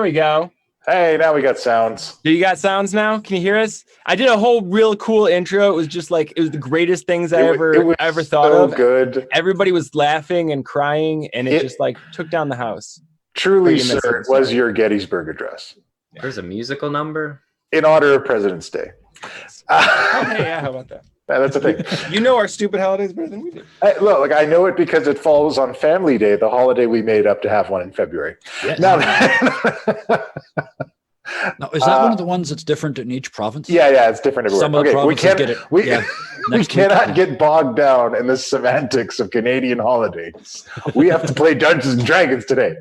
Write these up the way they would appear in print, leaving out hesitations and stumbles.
There we go. Hey, now we got sounds. Do you got sounds now? Can you hear us? I did a whole real cool intro. It was just like, it was the greatest things I ever thought of. Good. Everybody was laughing and crying, and it just like took down the house. Truly, sir, it was your Gettysburg Address. There's a musical number? In honor of President's Day. Oh, hey, yeah, how about that? That's the thing. You know our stupid holidays better than we do. Look, I know it because it falls on Family Day, the holiday we made up to have one in February. Yes. Now, now, is that one of the ones that's different in each province? Yeah, it's different everywhere. Some of the provinces get it. We cannot get bogged down in the semantics of Canadian holidays. We have to play Dungeons and Dragons today.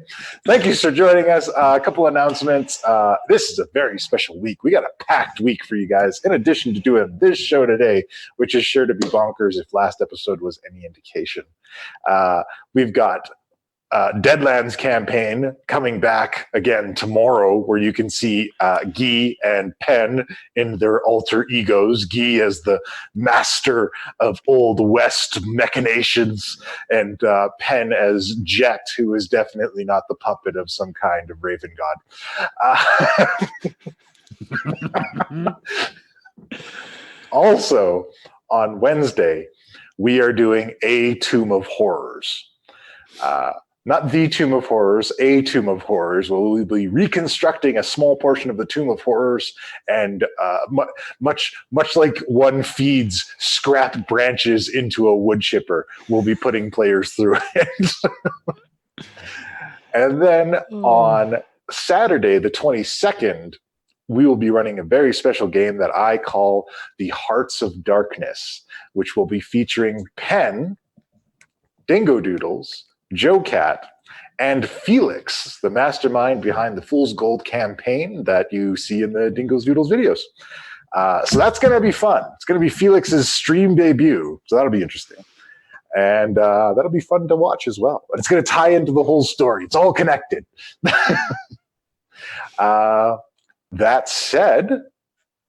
Thank you for joining us. A couple announcements. This is a very special week. We got a packed week for you guys. In addition to doing this show today, which is sure to be bonkers if last episode was any indication. We've got Deadlands campaign coming back again tomorrow, where you can see Guy and Penn in their alter egos. Guy as the master of Old West machinations, and Penn as Jet, who is definitely not the puppet of some kind of raven god. Also, on Wednesday, we are doing A Tomb of Horrors. Not the Tomb of Horrors, a Tomb of Horrors. We'll be reconstructing a small portion of the Tomb of Horrors, and much like one feeds scrap branches into a wood chipper, we'll be putting players through it. And then on Saturday, the 22nd, we will be running a very special game that I call the Hearts of Darkness, which will be featuring Penn, Dingo Doodles, Joe Cat, and Felix, the mastermind behind the Fool's Gold campaign that you see in the Dingo's Doodles videos. So that's going to be fun. It's going to be Felix's stream debut, so that'll be interesting. And that'll be fun to watch as well. But it's going to tie into the whole story. It's all connected. That said,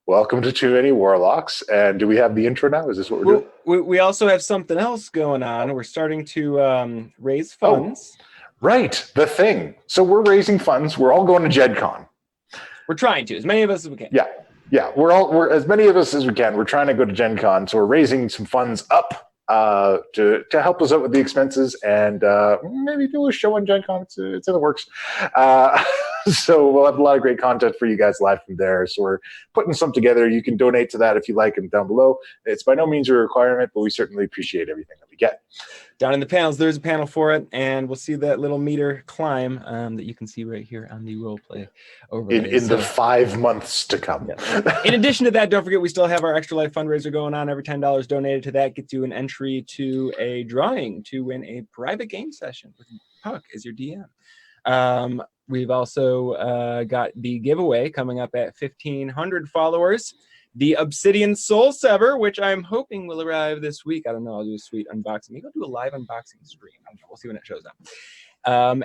welcome to Too Many Warlocks. And do we have the intro now? Is this what we're doing? We also have something else going on. We're starting to raise funds. Oh, right, the thing. So we're raising funds. We're all going to Gen Con. We're trying to, as many of us as we can. Yeah. We're as many of us as we can. We're trying to go to Gen Con. So we're raising some funds up to help us out with the expenses, and maybe do a show on Gen Con. It's in the works. So we'll have a lot of great content for you guys live from there. So we're putting some together. You can donate to that if you like, and down below. It's by no means a requirement, but we certainly appreciate everything that we get. Down in the panels, there's a panel for it, and we'll see that little meter climb that you can see right here on the Roleplay overlay. In the 5 months to come. Yeah. In addition to that, don't forget we still have our Extra Life fundraiser going on. Every $10 donated to that gets you an entry to a drawing to win a private game session with Puck as your DM. We've also got the giveaway coming up at 1,500 followers. The Obsidian Soul Sever, which I'm hoping will arrive this week. I don't know. I'll do a sweet unboxing. Maybe I'll do a live unboxing stream. I don't know. We'll see when it shows up.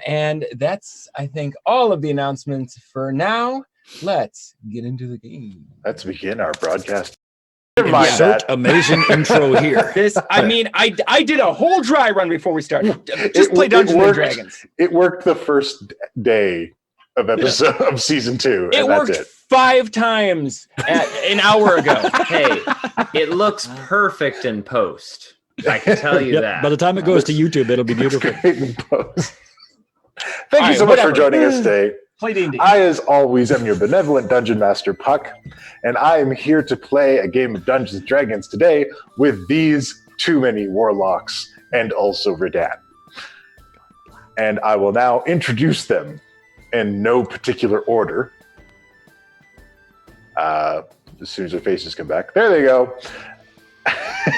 And that's, I think, all of the announcements for now. Let's get into the game. Let's begin our broadcast. Insert amazing intro here. I did a whole dry run before we started. Just play Dungeons and Dragons. It worked the first day of episode of season 2. It worked 5 times an hour ago. Hey, it looks perfect in post. I can tell you that. By the time it goes to YouTube, it'll be beautiful. Great in post. Thank you so much for joining us today. Play D&D. I, as always, am your benevolent Dungeon Master, Puck, and I am here to play a game of Dungeons & Dragons today with these Too Many Warlocks and also Redann. And I will now introduce them in no particular order. As soon as their faces come back. There they go.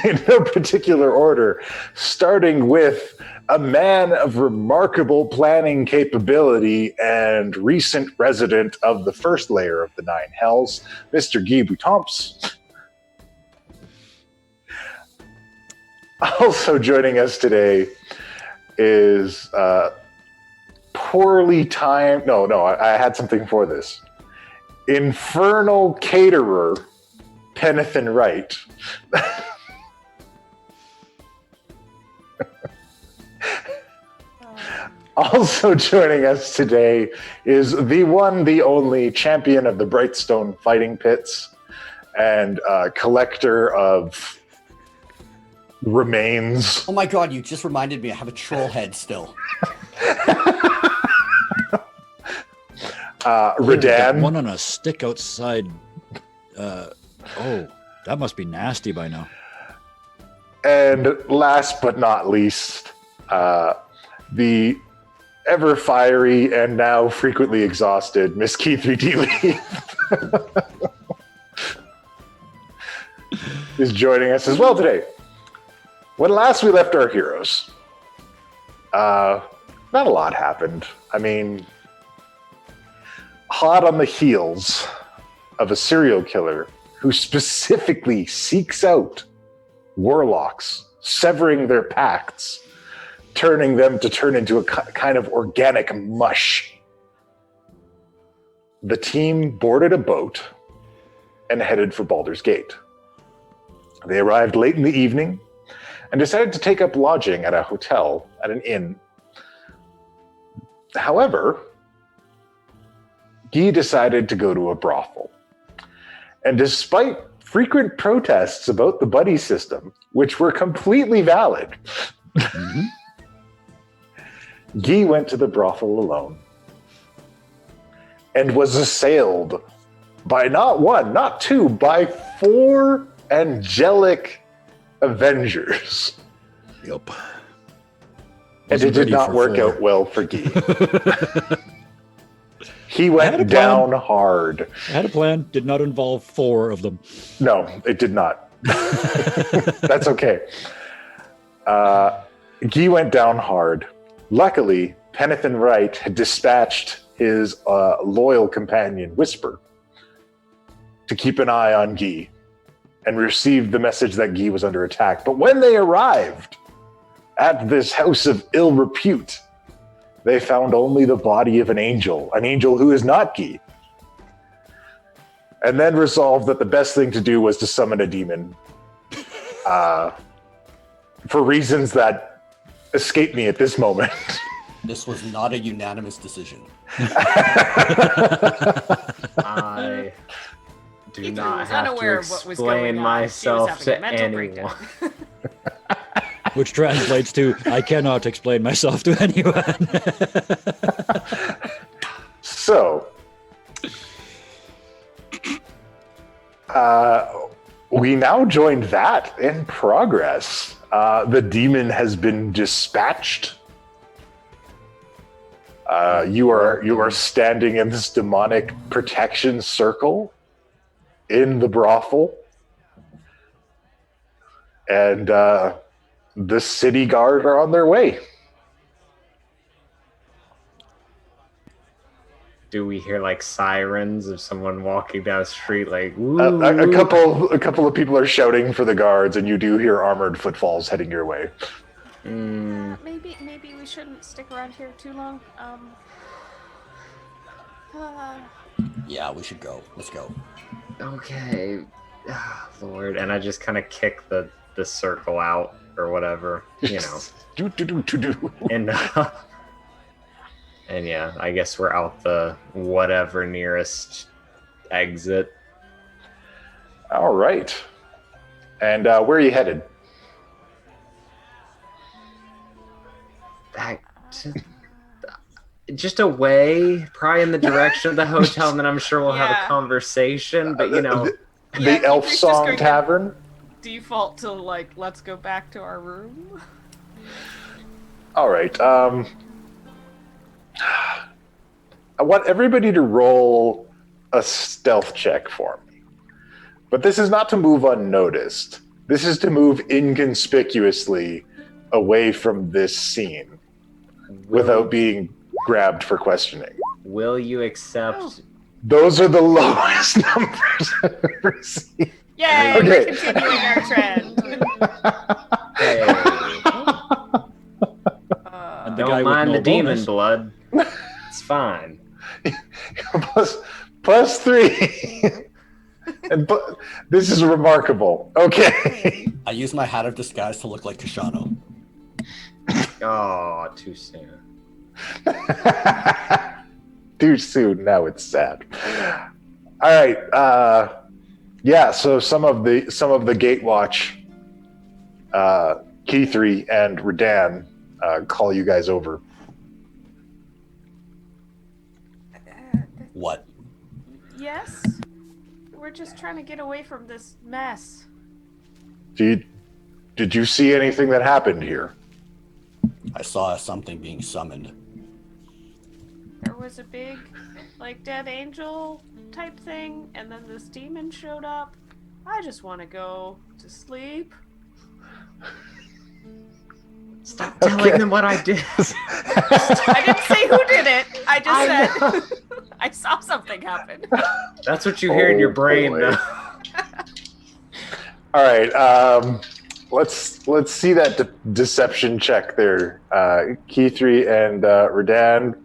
In no particular order, starting with a man of remarkable planning capability and recent resident of the first layer of the 9 Hells, Mr. Guy Boutomps. Also joining us today is poorly timed... No, I had something for this. Infernal caterer, Pennathan Wright. Also joining us today is the one, the only champion of the Brightstone fighting pits and collector of remains. Oh my god, you just reminded me I have a troll head still. Redann. One on a stick outside. That must be nasty by now. And last but not least, the ever fiery and now frequently exhausted Miss Kithri D. is joining us as well today. When last we left our heroes, not a lot happened. I mean, hot on the heels of a serial killer who specifically seeks out warlocks, severing their pacts, turning them to turn into a kind of organic mush. The team boarded a boat and headed for Baldur's Gate. They arrived late in the evening and decided to take up lodging at a hotel at an inn. However, Guy decided to go to a brothel. And despite frequent protests about the buddy system, which were completely valid, Guy went to the brothel alone and was assailed by not one, not two, by 4 angelic avengers. Yep. And it did not work out well for Guy. He went down hard. I had a plan. Did not involve 4 of them. No, it did not. That's okay. Guy went down hard. Luckily, Penn Wright had dispatched his loyal companion, Whisper, to keep an eye on Guy and received the message that Guy was under attack. But when they arrived at this house of ill repute, they found only the body of an angel who is not Guy, and then resolved that the best thing to do was to summon a demon for reasons that escape me at this moment. This was not a unanimous decision. I do Kithri not was have unaware to of what was explain going on. She was myself having to a mental anyone. breakdown. Which translates to, I cannot explain myself to anyone. So, we now joined that in progress. The demon has been dispatched. You are standing in this demonic protection circle in the brothel, and the city guard are on their way. Do we hear like sirens of someone walking down the street? Like, woo, A couple of people are shouting for the guards, and you do hear armored footfalls heading your way. Maybe we shouldn't stick around here too long. Yeah, we should go. Let's go. Okay, Lord, and I just kind of kick the circle out or whatever, you know. Do. And yeah, I guess we're out the whatever nearest exit. All right. And where are you headed? Back to, just away, probably in the direction of the hotel, and then I'm sure we'll have a conversation. But you know, The Elf Kithri's just Song going to Tavern? default to like, let's go back to our room. All right. I want everybody to roll a stealth check for me. But this is not to move unnoticed. This is to move inconspicuously away from this scene without being grabbed for questioning. will you accept? Those are the lowest numbers I've ever seen. Yay, Okay. we're continuing our trend. Hey, And the guy don't with mind no the demon bonus. blood. It's fine. plus 3. This is remarkable. Okay. I use my hat of disguise to look like Kashano. Oh, too soon. Too soon. Now it's sad. All right. Yeah. So some of the Gatewatch, Kithri and Redann, call you guys over. What? Yes? We're just trying to get away from this mess. Did you see anything that happened here? I saw something being summoned. There was a big, like, dead angel type thing, and then this demon showed up. I just want to go to sleep. Stop telling them what I did. I didn't say who did it. I just said I saw something happen. That's what you hear in your brain, boy. though. All right. Let's see that deception check there, Kithri and Redann.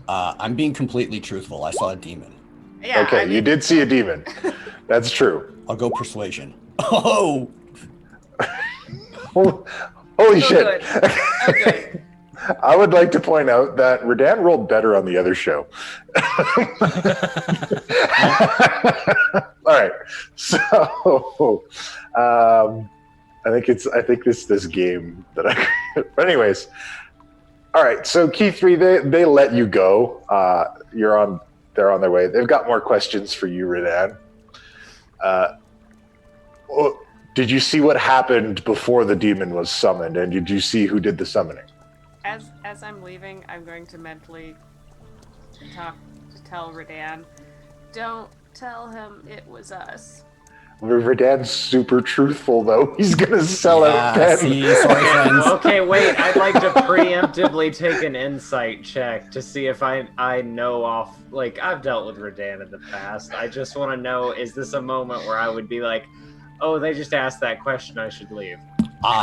I'm being completely truthful. I saw a demon. Yeah, Okay, I mean, you did see a demon. That's true. I'll go persuasion. Oh! Holy so shit. good. I'm good. I would like to point out that Redann rolled better on the other show. All right. So I think this game that but anyways. All right. So Kithri, they let you go. They're on their way. They've got more questions for you, Redann. Did you see what happened before the demon was summoned, and did you see who did the summoning? As I'm leaving, I'm going to mentally tell Redann, don't tell him it was us. Redann's super truthful, though. He's gonna sell out Penn. See, sorry, friends. Okay, wait. I'd like to preemptively take an insight check to see if I know off. Like, I've dealt with Redann in the past. I just want to know, is this a moment where I would be like, oh, they just asked that question, I should leave?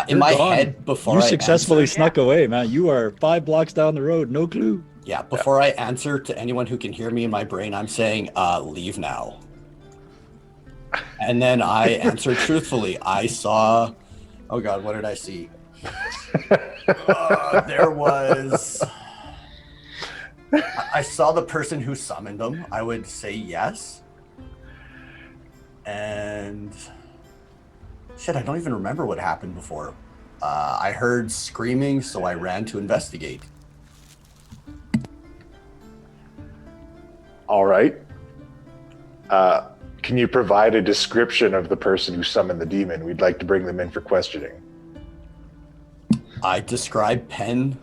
In my head, before You I successfully answer, snuck away, man. You are 5 blocks down the road, no clue. yeah, before I answer to anyone who can hear me in my brain, I'm saying, leave now. And then I answered truthfully. I saw, oh God, what did I see? There was, I saw the person who summoned them. I would say yes. And shit, I don't even remember what happened before. I heard screaming, so I ran to investigate. All right. Can you provide a description of the person who summoned the demon? We'd like to bring them in for questioning. I describe Penn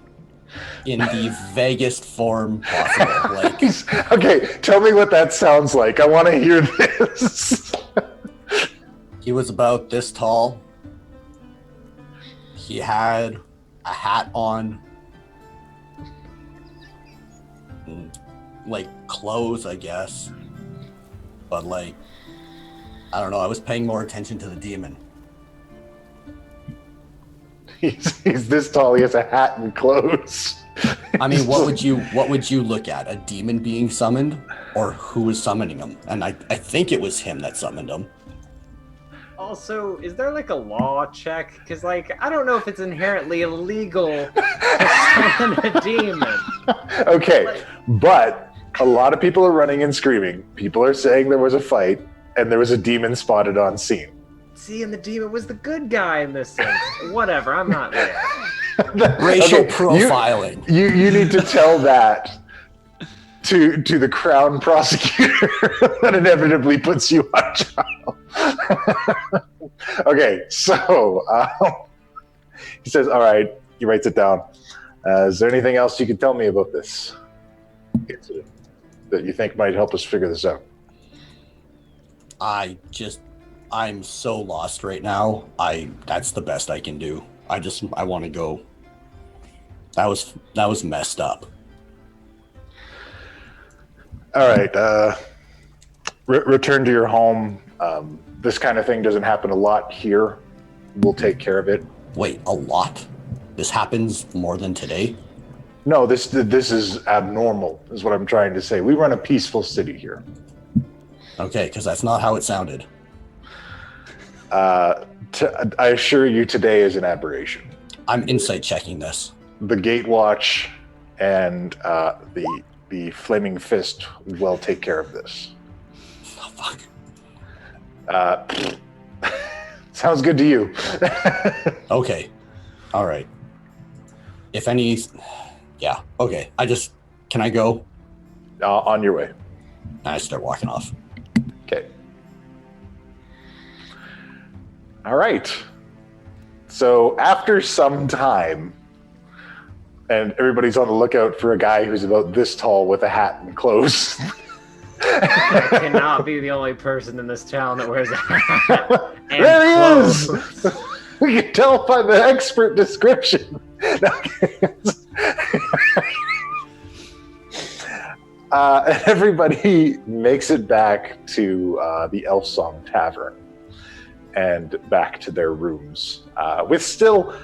in the vaguest form possible. Like, okay, tell me what that sounds like. I want to hear this. he was about this tall. He had a hat on. Like clothes, I guess. But like, I don't know, I was paying more attention to the demon. He's this tall, he has a hat and clothes. I mean, what would you look at? A demon being summoned? Or who was summoning him? And I think it was him that summoned him. Also, is there like a law check? Because like, I don't know if it's inherently illegal to summon a demon. Okay, but a lot of people are running and screaming. People are saying there was a fight, and there was a demon spotted on scene. See, and the demon was the good guy in this sense. Whatever, I'm not there. Racial profiling. You need to tell that to the Crown prosecutor that inevitably puts you on trial. Okay, so he says, all right, he writes it down. Is there anything else you can tell me about this incident that you think might help us figure this out? I'm so lost right now. That's the best I can do. I want to go. That was messed up. All right, return to your home. This kind of thing doesn't happen a lot here. We'll take care of it. Wait, a lot? This happens more than today? No, this is abnormal, is what I'm trying to say. We run a peaceful city here. Okay, because that's not how it sounded. I assure you today is an aberration. I'm insight checking this. The Gatewatch and the flaming fist will take care of this. Oh, fuck. Sounds good to you. Okay. All right. If any... Yeah, okay. Can I go? On your way. And I start walking off. Okay. All right. So after some time, and everybody's on the lookout for a guy who's about this tall with a hat and clothes. I cannot be the only person in this town that wears a hat. And There he clothes. is! We can tell by the expert description. And everybody makes it back to the Elf Song Tavern and back to their rooms with still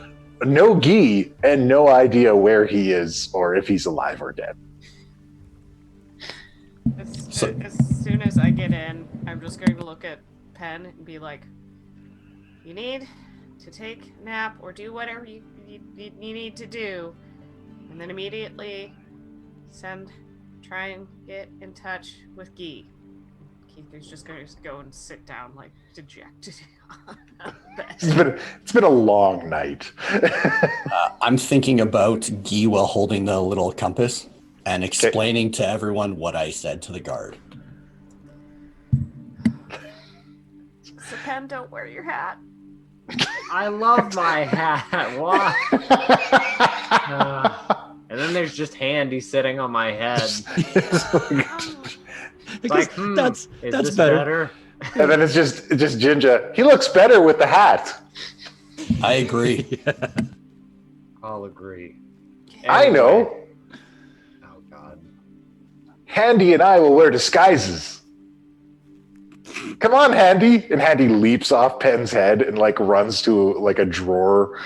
no Guy and no idea where he is or if he's alive or dead. As So- soon as I get in, I'm just going to look at Penn and be like, you need to take a nap or do whatever you need to do. And then immediately try and get in touch with Guy. Kithri's just going to go and sit down like dejected on the bed. It's been a long night. I'm thinking about Guy while holding the little compass and explaining to everyone what I said to the guard. So Penn, don't wear your hat. I love my hat. Why? And then there's just Handy sitting on my head. It's like, that's is that's this better. And then it's just Ginger. He looks better with the hat. I agree. I'll agree. I know. Anyway. Oh God. Handy and I will wear disguises. Come on, Handy. And Handy leaps off Penn's head and like runs to like a drawer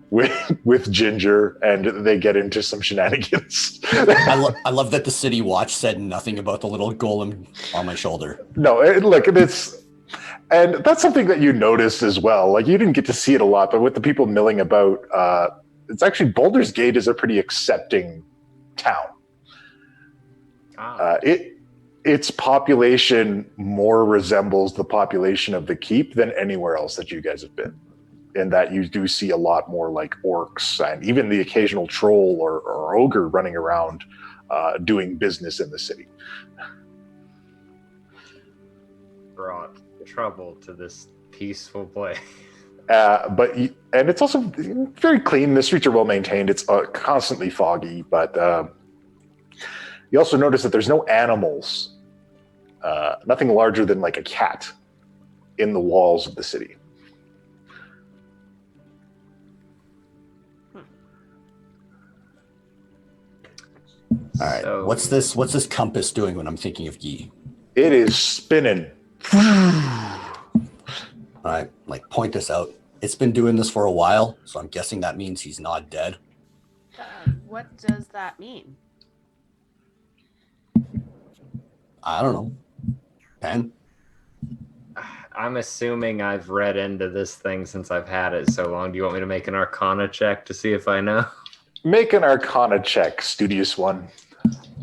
with Ginger, and they get into some shenanigans. I love that the City Watch said nothing about the little golem on my shoulder. No, and that's something that you noticed as well. Like, you didn't get to see it a lot, but with the people milling about, it's actually Baldur's Gate is a pretty accepting town. Its population more resembles the population of the Keep than anywhere else that you guys have been. In that you do see a lot more like orcs and even the occasional troll or ogre running around doing business in the city. Brought trouble to this peaceful place. And it's also very clean. The streets are well maintained. It's constantly foggy, but you also notice that there's no animals, nothing larger than like a cat in the walls of the city. All right. So- What's this compass doing when I'm thinking of Guy? It is spinning. All right, like point this out. It's been doing this for a while, so I'm guessing that means he's not dead. What does that mean? I don't know. Penn? I'm assuming I've read into this thing since I've had it so long. Do you want me to make an Arcana check to see if I know? Make an Arcana check, studious one.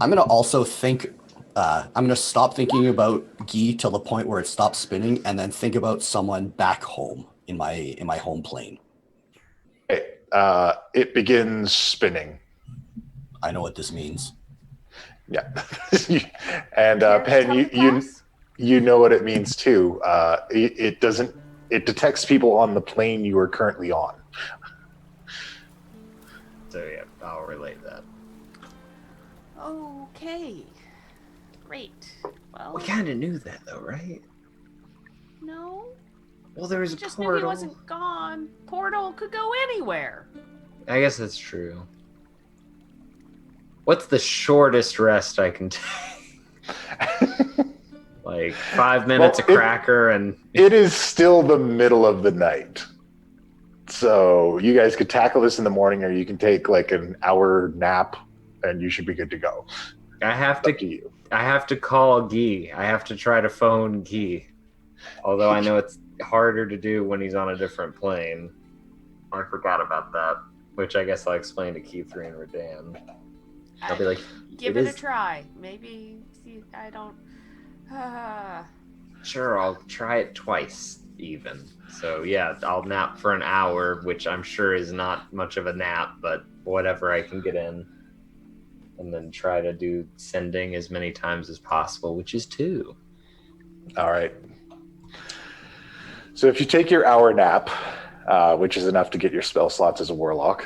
I'm gonna also think. I'm gonna stop thinking about Guy till the point where it stops spinning, and then think about someone back home in my home plane. Okay, it begins spinning. I know what this means. Yeah, and Here, Penn, come to you class. you know what it means too. It doesn't. It detects people on the plane you are currently on. So yeah, I'll relate that. Okay. Great. Well, We kind of knew that though, right? no. Well, there was I a just knew he portal. wasn't gone. Portal could go anywhere. I guess that's true. What's the shortest rest I can take? Like 5 minutes Well, of cracker and It is still the middle of the night, so you guys could tackle this in the morning, or you can take like an hour nap, and you should be good to go. I have Up to to you. call Guy. I have to try to phone Guy. Although I know it's harder to do when he's on a different plane. I forgot about that, which I guess I'll explain to Kithri and Redann. I'll be like, Give it a is- try. Maybe see. I don't. Sure, I'll try it twice even. So yeah, I'll nap for an hour, which I'm sure is not much of a nap, but whatever I can get in. And then try to do sending as many times as possible, which is 2. All right. So if you take your hour nap, which is enough to get your spell slots as a warlock.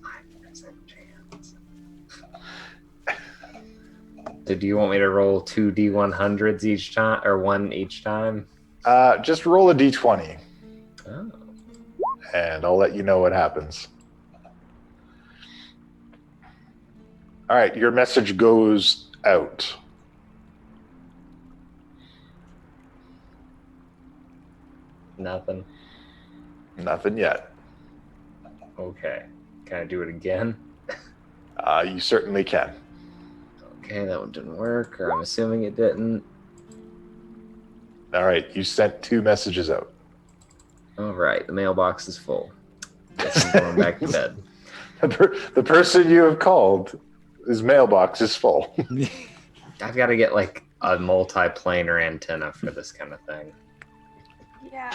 5% chance. So do you want me to roll 2 D100s each time, or 1 each time? Just roll a d20, Oh. and I'll let you know what happens. All right, your message goes out. Nothing. Nothing yet. Okay. Can I do it again? You certainly can. Okay, that one didn't work, or I'm assuming it didn't. All right, you sent 2 messages out. All right, the mailbox is full. Guess I'm going back to bed. The person you have called, his mailbox is full. I've got to get like a multi-planar antenna for this kind of thing. Yeah,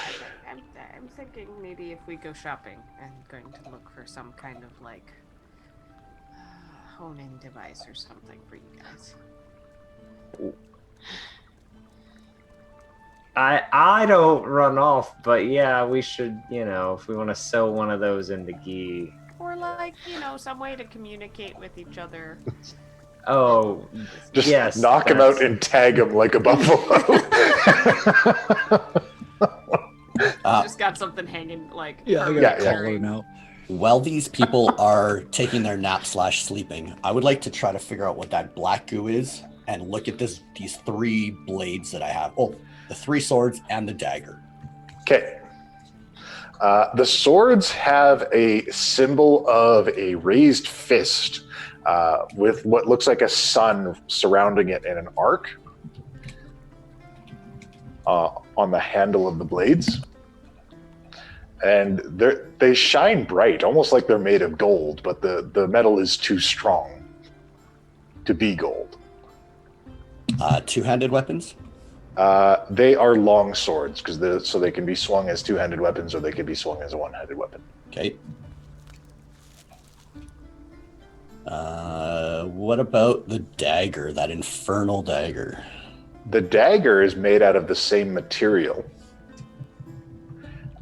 I'm thinking maybe if we go shopping, I'm going to look for some kind of like hone-in device or something for you guys. I don't run off, but yeah, we should, if we want to sew one of those into gi. Or like, some way to communicate with each other. Oh, Just yes, knock him out and tag him like a buffalo. Just got something hanging like. Yeah, I got Yeah, a yeah. collar now. While these people are taking their nap/sleeping, I would like to try to figure out what that black goo is and look at these 3 blades that I have. Oh, the 3 swords and the dagger. Okay. The swords have a symbol of a raised fist with what looks like a sun surrounding it in an arc on the handle of the blades. And they shine bright, almost like they're made of gold, but the metal is too strong to be gold. 2-handed weapons? They are long swords, so they can be swung as 2-handed weapons, or they can be swung as a 1-handed weapon. Okay. What about the dagger, that infernal dagger? The dagger is made out of the same material,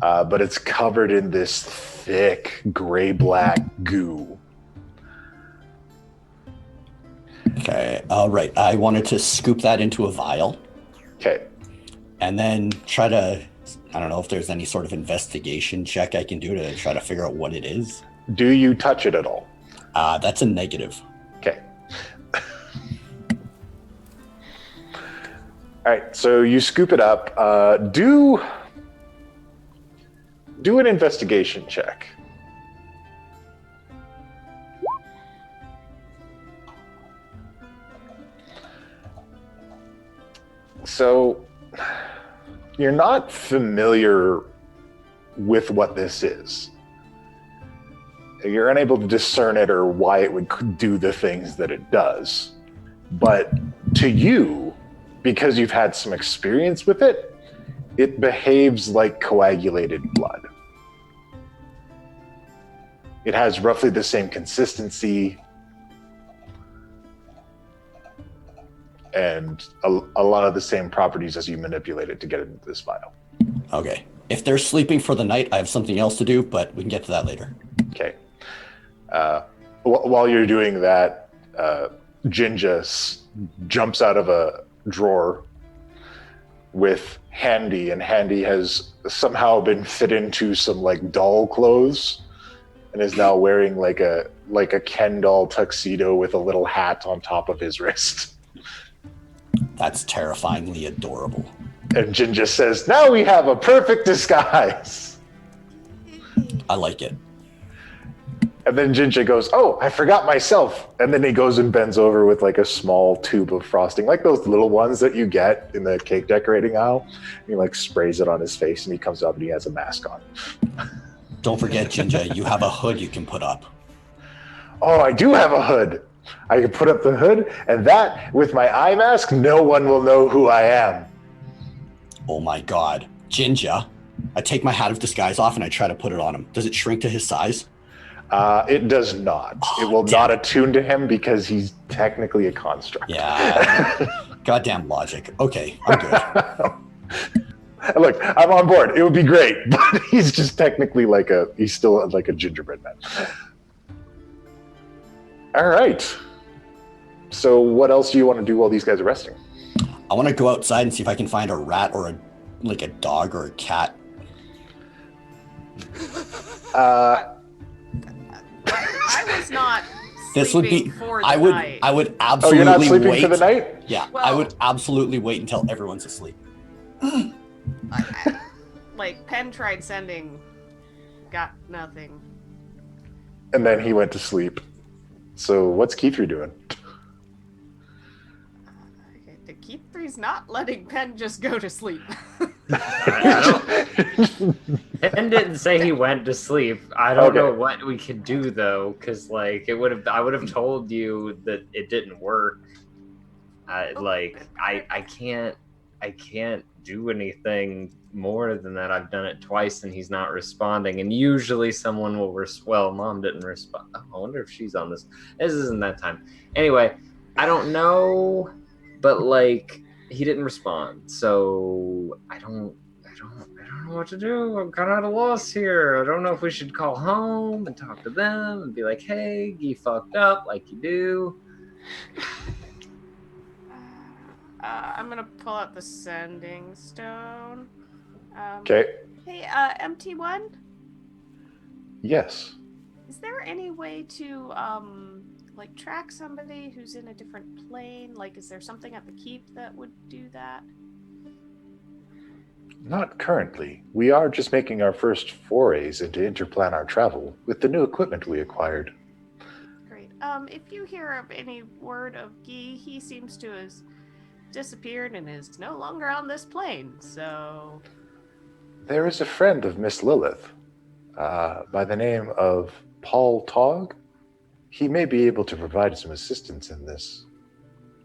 but it's covered in this thick gray-black goo. Okay, all right. I wanted to scoop that into a vial Okay. and then try to, I don't know if there's any sort of investigation check I can do to try to figure out what it is. Do you touch it at all? That's a negative. Okay. All right, so you scoop it up. Do an investigation check. So you're not familiar with what this is. You're unable to discern it or why it would do the things that it does. But to you, because you've had some experience with it, it behaves like coagulated blood. It has roughly the same consistency and a lot of the same properties as you manipulate it to get it into this vial. Okay. If they're sleeping for the night, I have something else to do, but we can get to that later. Okay. While you're doing that, Jinja jumps out of a drawer with Handy, and Handy has somehow been fit into some like doll clothes and is now wearing like a Ken doll tuxedo with a little hat on top of his wrist. That's terrifyingly adorable. And Jinja says, "Now we have a perfect disguise." I like it. And then Jinja goes, "Oh, I forgot myself." And then he goes and bends over with like a small tube of frosting, like those little ones that you get in the cake decorating aisle. And he like sprays it on his face, and he comes up and he has a mask on. Don't forget, Ginger, you have a hood you can put up. Oh, I do have a hood. I can put up the hood, and that, with my eye mask, no one will know who I am. Oh my god. Ginger, I take my hat of disguise off and I try to put it on him. Does it shrink to his size? It does not. It will not attune to him because he's technically a construct. Yeah. Goddamn logic. Okay, I'm good. Look, I'm on board. It would be great, but he's just technically he's still like a gingerbread man. All right. So what else do you want to do while these guys are resting? I want to go outside and see if I can find a rat or a dog or a cat. I was not. This would be. For the I would. night. I would Oh, absolutely you're not sleeping wait for the night? Yeah, Well- I would absolutely wait until everyone's asleep. Like Penn tried sending, got nothing. And then he went to sleep. So what's Kithri doing? The Kithri's not letting Penn just go to sleep. Penn didn't say he went to sleep. I don't Okay. know what we could do though, because I would have told you that it didn't work. I can't do anything more than that. I've done it twice and he's not responding. And usually someone will well, Mom didn't respond. I wonder if she's on this. This isn't that time. Anyway, I don't know, but he didn't respond. So I don't know what to do. I'm kind of at a loss here. I don't know if we should call home and talk to them and be like, hey, you fucked up like you do. I'm gonna pull out the sending stone. Okay. Hey, MT1, Yes. is there any way to track somebody who's in a different plane? Like, is there something at the keep that would do that? Not currently. We are just making our first forays into interplanar travel with the new equipment we acquired. Great. If you hear of any word of Guy, he seems to have disappeared and is no longer on this plane, so... There is a friend of Miss Lilith by the name of Paul Togg. He may be able to provide some assistance in this.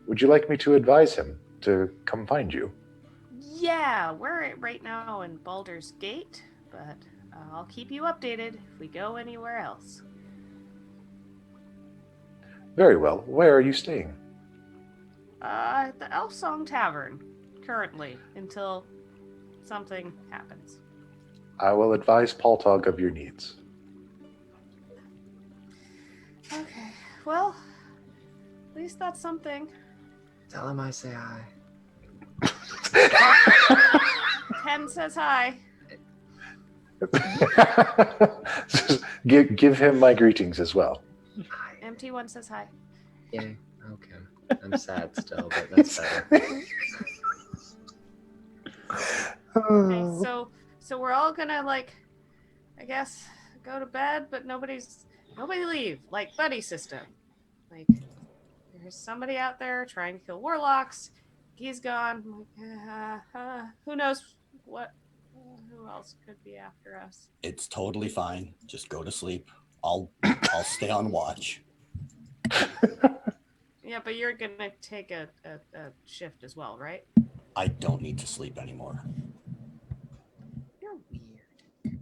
Would you like me to advise him to come find you? Yeah, we're right now in Baldur's Gate, but I'll keep you updated if we go anywhere else. Very well. Where are you staying? At the Elf Song Tavern, currently, until something happens. I will advise Paul Togg of your needs. Okay, well, at least that's something. Tell him I say hi. Penn says hi. give him my greetings as well. Hi. MT1 says hi. Yay. Okay. I'm sad still, but that's better. Okay, so we're all gonna I guess go to bed, but nobody leave, like buddy system. Like there's somebody out there trying to kill warlocks. He's gone. Who knows who else could be after us? It's totally fine. Just go to sleep. I'll stay on watch. Yeah, but you're gonna take a shift as well, right? I don't need to sleep anymore. You're weird.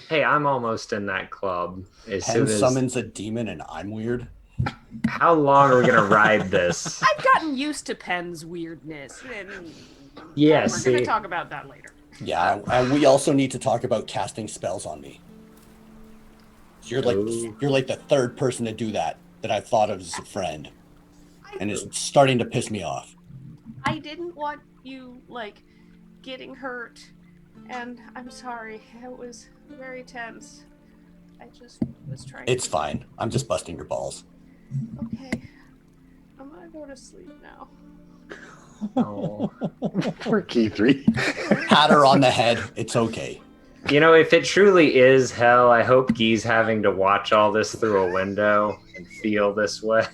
Hey, I'm almost in that club. As Penn soon as summons a demon and I'm weird. how long are we gonna ride this? I've gotten used to Penn's weirdness. And Yeah, we're gonna see. talk about that later. Yeah, and we also need to talk about casting spells on me. You're Ooh. like the third person to do that I've thought of as a friend, and it's starting to piss me off. I didn't want you getting hurt, and I'm sorry. It was very tense. I just was trying. It's fine. I'm just busting your balls. Okay. I'm gonna go to sleep now. Oh. Poor Kithri. Pat her on the head. It's okay. You know, if it truly is hell, I hope Guy's having to watch all this through a window and feel this way.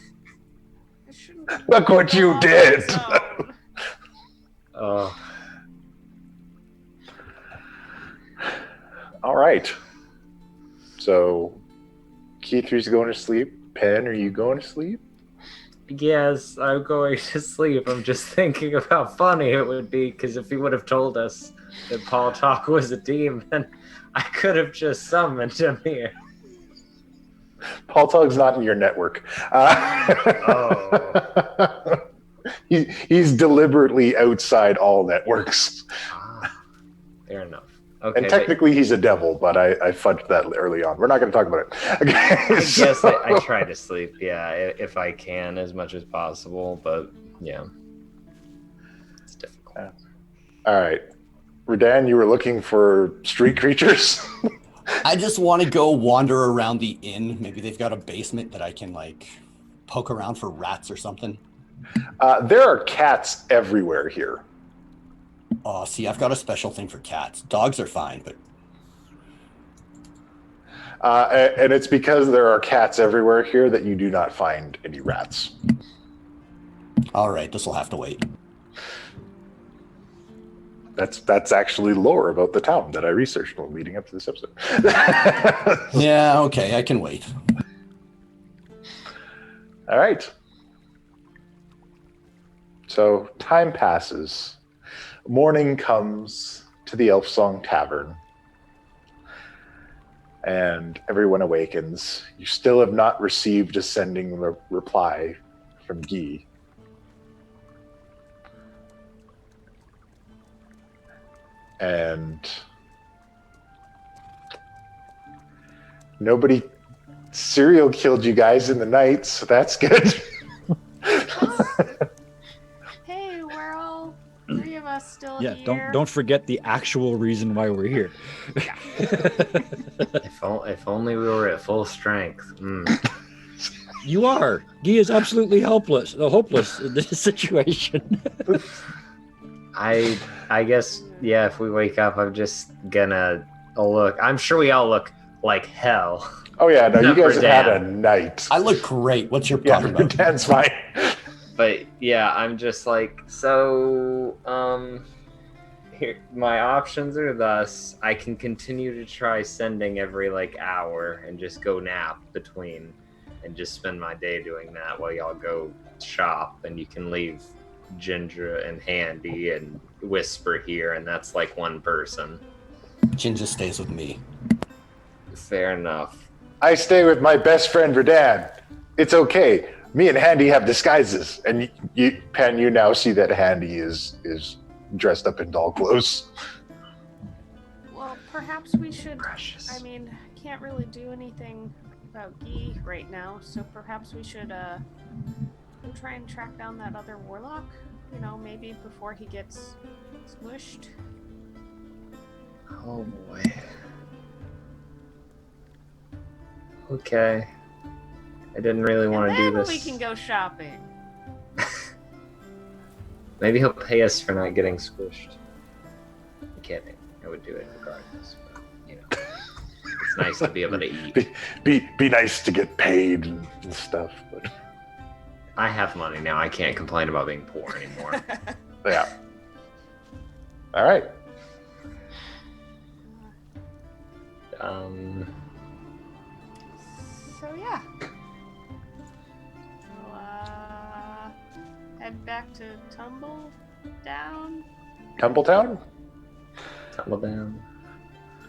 I shouldn't. Look what you Off did. on its own. Oh. All right. Kithri's going to sleep. Penn, are you going to sleep? Yes, I'm going to sleep. I'm just thinking of how funny it would be, because if he would have told us that Paul Talk was a demon, I could have just summoned him here. Paul Tugg's not in your network. He's deliberately outside all networks. Fair enough. Okay, And technically he's a devil, but I fudged that early on. We're not going to talk about it. Okay, I guess I try to sleep, yeah, if I can, as much as possible, but yeah. It's difficult. All right. Redann, you were looking for street creatures? I just want to go wander around the inn. Maybe they've got a basement that I can like poke around for rats or something. There are cats everywhere here. Oh, see, I've got a special thing for cats. Dogs are fine, but And it's because there are cats everywhere here that you do not find any rats. all right, this will have to wait. That's actually lore about the town that I researched while leading up to this episode. Yeah, okay, I can wait. All right. So time passes. Morning comes to the Elf Song Tavern. And everyone awakens. You still have not received a sending reply from Guy. And nobody serial killed you guys in the night, so that's good. Hey, we're all three of us still Yeah, here. don't forget the actual reason why we're here. If only we were at full strength. You are. Guy is absolutely hopeless in this situation. I guess, yeah, if we wake up, I'm just gonna look. I'm sure we all look like hell. Oh yeah, no, you Except guys for have had a Dan. night. I look great. What's your Yeah, talking about? Dan's fine. But yeah, I'm just like, so, here, my options are thus. I can continue to try sending every, like, hour and just go nap between and just spend my day doing that while y'all go shop, and you can leave Ginger and Handy and Whisper here, and that's like one person. Ginger stays with me. Fair enough. I stay with my best friend Redann. It's okay. Me and Handy have disguises, and you, Penn, you now see that Handy is dressed up in doll clothes. Well, perhaps we should. Precious. I mean, can't really do anything about Guy right now, so perhaps we should go try and track down that other warlock. You know, maybe before he gets smushed. Oh boy. Okay. I didn't really want to do And then this. we can go shopping. Maybe he'll pay us for not getting squished. I'm kidding. I would do it regardless. But, you know, it's nice to be able to eat. Be nice to get paid and stuff. But I have money now. I can't complain about being poor anymore. yeah. All right. So yeah. We'll head back to Tumble Down. Tumbletown? Tumble down.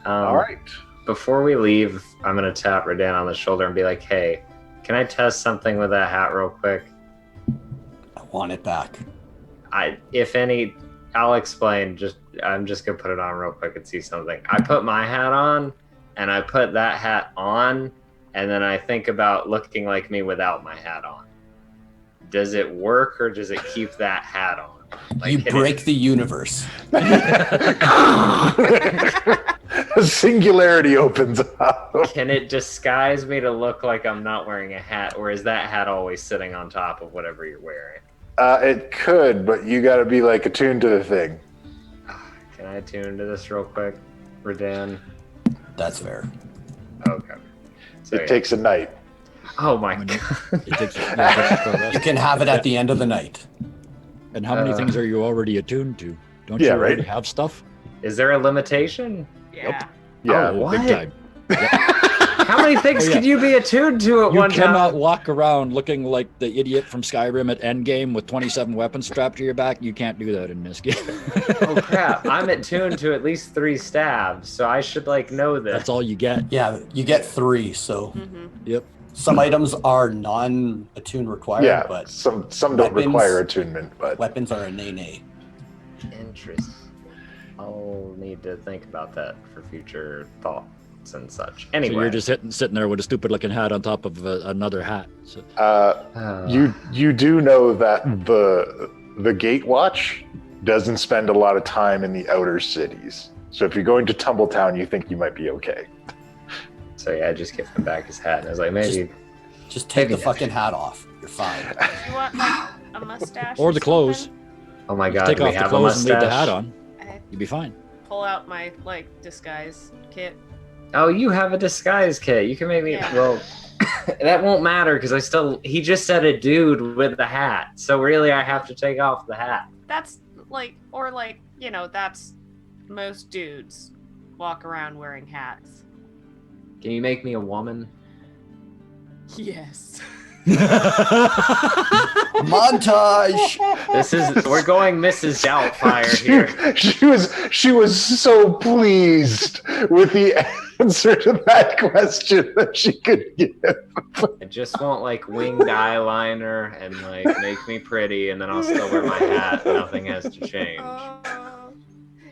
All right. Before we leave, I'm gonna tap Redann on the shoulder and be like, "Hey, can I test something with that hat real quick? I want it back. I'll explain. I'm just gonna put it on real quick and see something. I put my hat on, and I put that hat on, and then I think about looking like me without my hat on. Does it work, or does it keep that hat on? Like, You can break the universe. Singularity opens up. Can it disguise me to look like I'm not wearing a hat, or is that hat always sitting on top of whatever you're wearing? It could, but you got to be like attuned to the thing. Can I tune to this real quick, Redann? That's fair. Okay. So, It takes a night. Oh my When god. It takes a You can have it at the end of the night. And how many things are you already attuned to? Don't Yeah, you already right. have stuff? Is there a limitation? Yeah. Yeah. Oh, what? Big time. How many things can you be attuned to at You one cannot time? walk around looking like the idiot from Skyrim at Endgame with 27 weapons strapped to your back. You can't do that in this game. Oh crap! I'm attuned to at least 3 stabs, so I should like know this. That's all you get. Yeah, you get 3, so Yep. some items are non-attune required, Yeah, but some don't weapons- require attunement, but weapons are a nay. Interesting. I'll need to think about that for future thoughts and such. Anyway, So you're just sitting there with a stupid looking hat on top of another hat. So, you do know that the Gate Watch doesn't spend a lot of time in the outer cities. So if you're going to Tumbletown, you think you might be okay. So yeah, I just gave him back his hat, and I was like, maybe. Just take Maybe the fucking hat off. You're fine. You want like a mustache? or the clothes. Oh my god, Take do we off the have a clothes and leave the mustache? hat on. something? You'd be fine. Pull out my like disguise kit. Oh, you have a disguise kit. You can make me. Yeah. Well, that won't matter because he just said a dude with the hat. So really, I have to take off the hat. That's like, or like, you know, that's most dudes walk around wearing hats. Can you make me a woman? Yes. Montage. We're going Mrs. Doubtfire here. She was so pleased with the answer to that question that she could give. I just want like winged eyeliner and like make me pretty, and then I'll still wear my hat. Nothing has to change.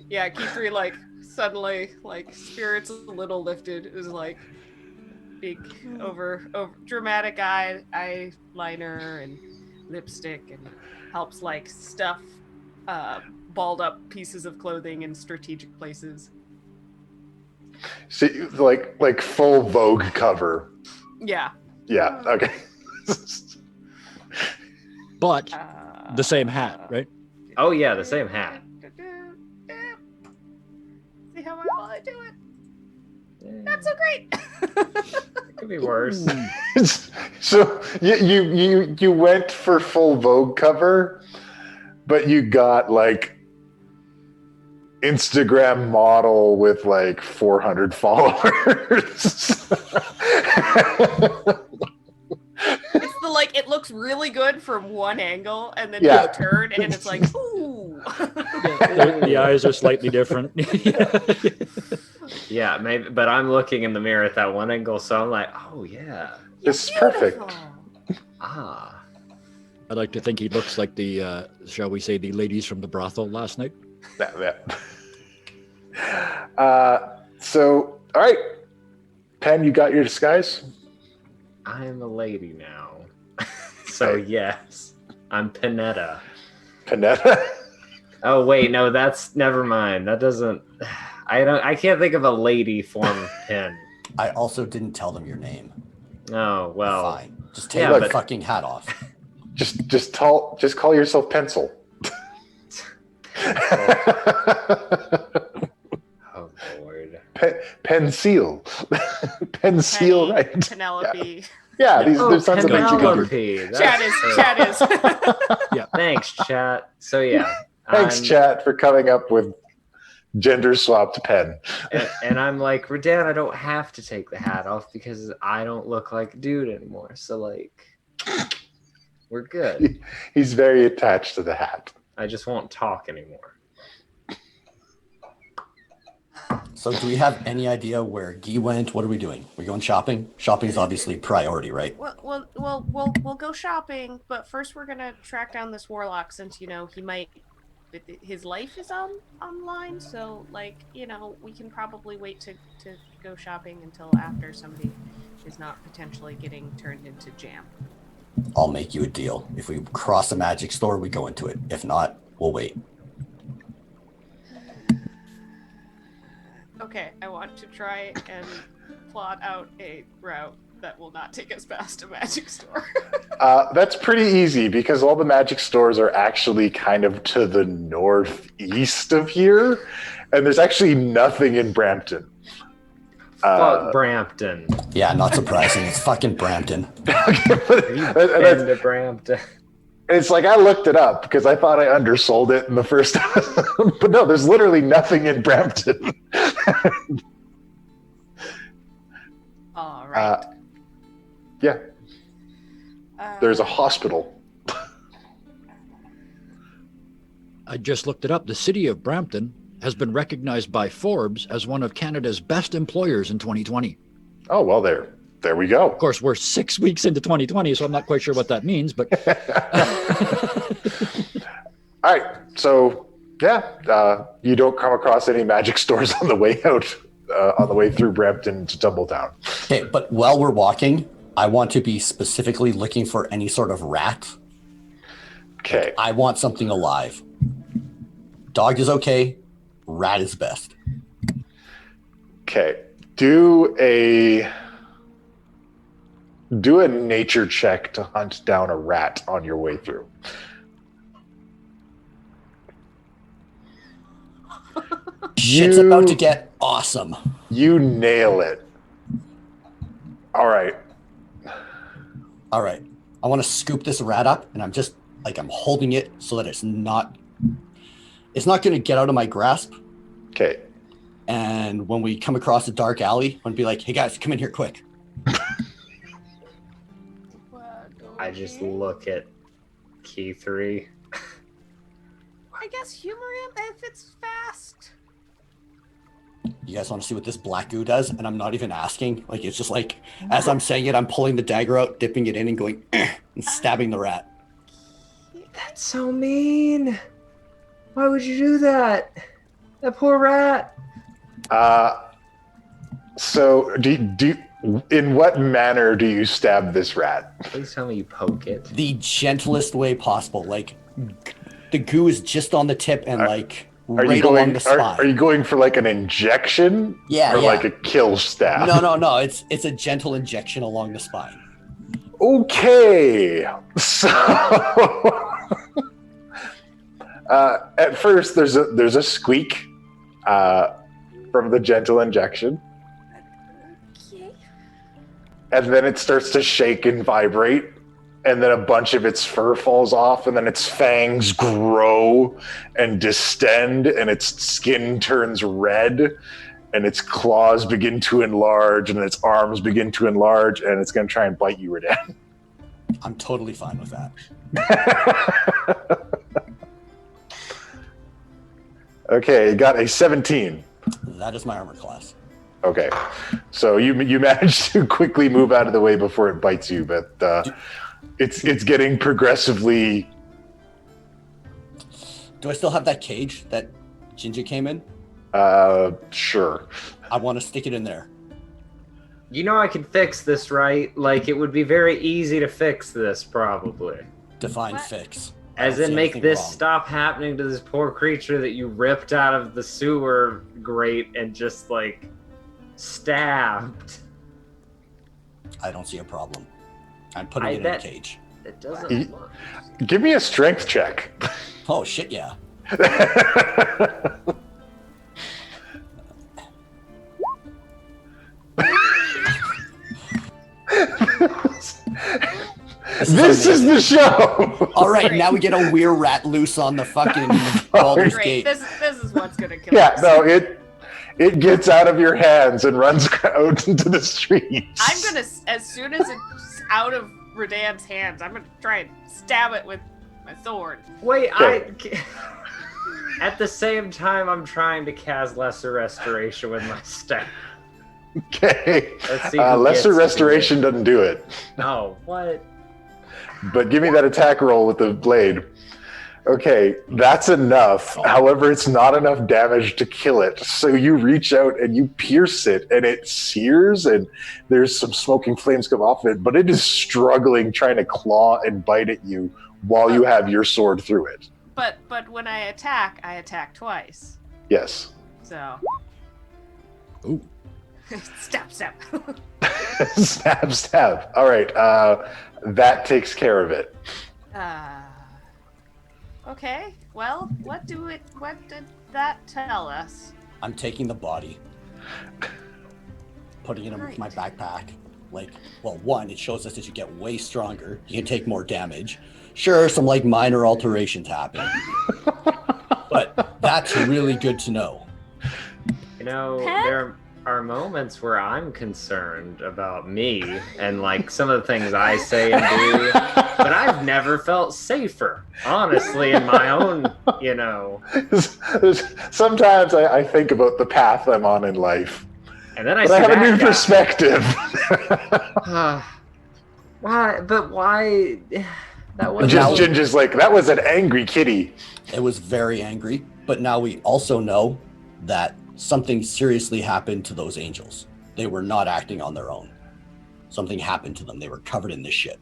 Yeah, Kithri like suddenly like spirits a little lifted. Is like big over dramatic eyeliner and lipstick, and helps like stuff balled up pieces of clothing in strategic places. See, like full Vogue cover. Yeah. Yeah. Okay. But the same hat, right? Oh yeah, the same hat. See how well I do it? Not so great. It could be worse. So you went for full Vogue cover, but you got like Instagram model with like 400 followers. It's the like it looks really good from one angle, and then Yeah. you turn and it's like, ooh. The eyes are slightly different. Yeah, maybe, but I'm looking in the mirror at that one angle, so I'm like, oh yeah, This is perfect. ah. I'd like to think he looks like the, shall we say, the ladies from the brothel last night. Yeah. So, all right, Penn, you got your disguise? I'm a lady now. So yes, I'm Panetta. Panetta? Oh wait, no, that's never mind. That doesn't. I can't think of a lady form of pin. I also didn't tell them your name. Oh well. Fine. Just take Yeah, the but- fucking hat off. Just call yourself Pencil. Oh lord. Pencil. Pencil, Penny, right? Penelope. Yeah, Oh, there's tons of things you can do. Penelope. Chat is. Thanks, chat. So yeah. Thanks, I'm- chat, for coming up with gender swapped pen. And I'm like, Redann, I don't have to take the hat off because I don't look like a dude anymore. So like, we're good. He's very attached to the hat. I just won't talk anymore. So do we have any idea where Guy went? What are we doing? We going shopping? Shopping is obviously priority, right? We'll go shopping, but first we're gonna track down this warlock since he might. His life is online, so like we can probably wait to go shopping until after somebody is not potentially getting turned into jam. I'll make you a deal. If we cross a magic store, we go into it. If not, we'll wait. Okay, I want to try and plot out a route that will not take us past a magic store. That's pretty easy because all the magic stores are actually kind of to the northeast of here, and there's actually nothing in Brampton. Fuck Brampton. Yeah, not surprising. It's fucking Brampton. Been to Brampton. It's like I looked it up because I thought I undersold it in the first time, but no, there's literally nothing in Brampton. All right? Yeah, there's a hospital. I just looked it up. The city of Brampton has been recognized by Forbes as one of Canada's best employers in 2020. Oh, well, there we go. Of course, we're 6 weeks into 2020, so I'm not quite sure what that means, but All right, so yeah, you don't come across any magic stores on the way out, on the way through Brampton to Tumbletown. Okay, but while we're walking, I want to be specifically looking for any sort of rat. Okay. I want something alive. Dog is okay. Rat is best. Okay. Do a nature check to hunt down a rat on your way through. Shit's about to get awesome. You nail it. All right. All right. I want to scoop this rat up, and I'm just like I'm holding it so that it's not going to get out of my grasp. Okay. And when we come across a dark alley, I'm gonna be like, "Hey guys, come in here quick." I just look at Kithri. I guess humor him if it's fast. You guys want to see what this black goo does? And I'm not even asking. Like, it's just like, as I'm saying it, I'm pulling the dagger out, dipping it in, and going, and stabbing the rat. That's so mean. Why would you do that? That poor rat. So in what manner do you stab this rat? Please tell me you poke it. The gentlest way possible. Like, the goo is just on the tip and like right along the spine. Are you going for like an injection? Yeah, or yeah. like a kill stab? No. It's a gentle injection along the spine. Okay. So at first there's a squeak from the gentle injection. Okay. And then it starts to shake and vibrate, and then a bunch of its fur falls off, and then its fangs grow and distend, and its skin turns red, and its claws begin to enlarge, and its arms begin to enlarge, and it's going to try and bite you, Redann. I'm totally fine with that. Okay, you got a 17. That is my armor class. Okay, so you managed to quickly move out of the way before it bites you, but it's getting progressively. Do I still have that cage that Ginger came in? Sure. I want to stick it in there. You know I can fix this, right? Like, it would be very easy to fix this, probably. Define What? fix. As I don't in, see make anything this wrong. stop happening to this poor creature that you ripped out of the sewer grate and just, like, stabbed. I don't see a problem. I'm putting I it bet- in a cage. It doesn't look... Give me a strength check. Oh shit, yeah. This is the show. All right, now we get a weird rat loose on the fucking Baldur's Great. Gate. This is what's gonna kill Yeah, us. no, it gets out of your hands and runs out into the streets. I'm gonna, as soon as it's out of Redann's hands, I'm gonna try and stab it with my sword. Wait, Okay. At the same time, I'm trying to cast Lesser Restoration with my staff. Okay. Let's see who Lesser gets Restoration doesn't do it. Oh, what? But give me that attack roll with the blade. Okay, that's enough. However, it's not enough damage to kill it. So you reach out and you pierce it, and it sears, and there's some smoking flames come off it, but it is struggling, trying to claw and bite at you while you have your sword through it. But when I attack twice. Yes. So. Ooh. Stab. Stab, stab. All right, that takes care of it. Okay. Well, what did that tell us? I'm taking the body, putting it in Great. my backpack. Like, well, one, it shows us as you get way stronger, you can take more damage. Sure, some like minor alterations happen, but that's really good to know. You know, Penn? are moments where I'm concerned about me and like some of the things I say and do, but I've never felt safer, honestly, in my own, Sometimes I think about the path I'm on in life, And then I but see I have a that new guy. perspective. Why? But why? That was Ginger's like, that was an angry kitty. It was very angry, but now we also know that something seriously happened to those angels. They were not acting on their own. Something happened to them. They were covered in this shit.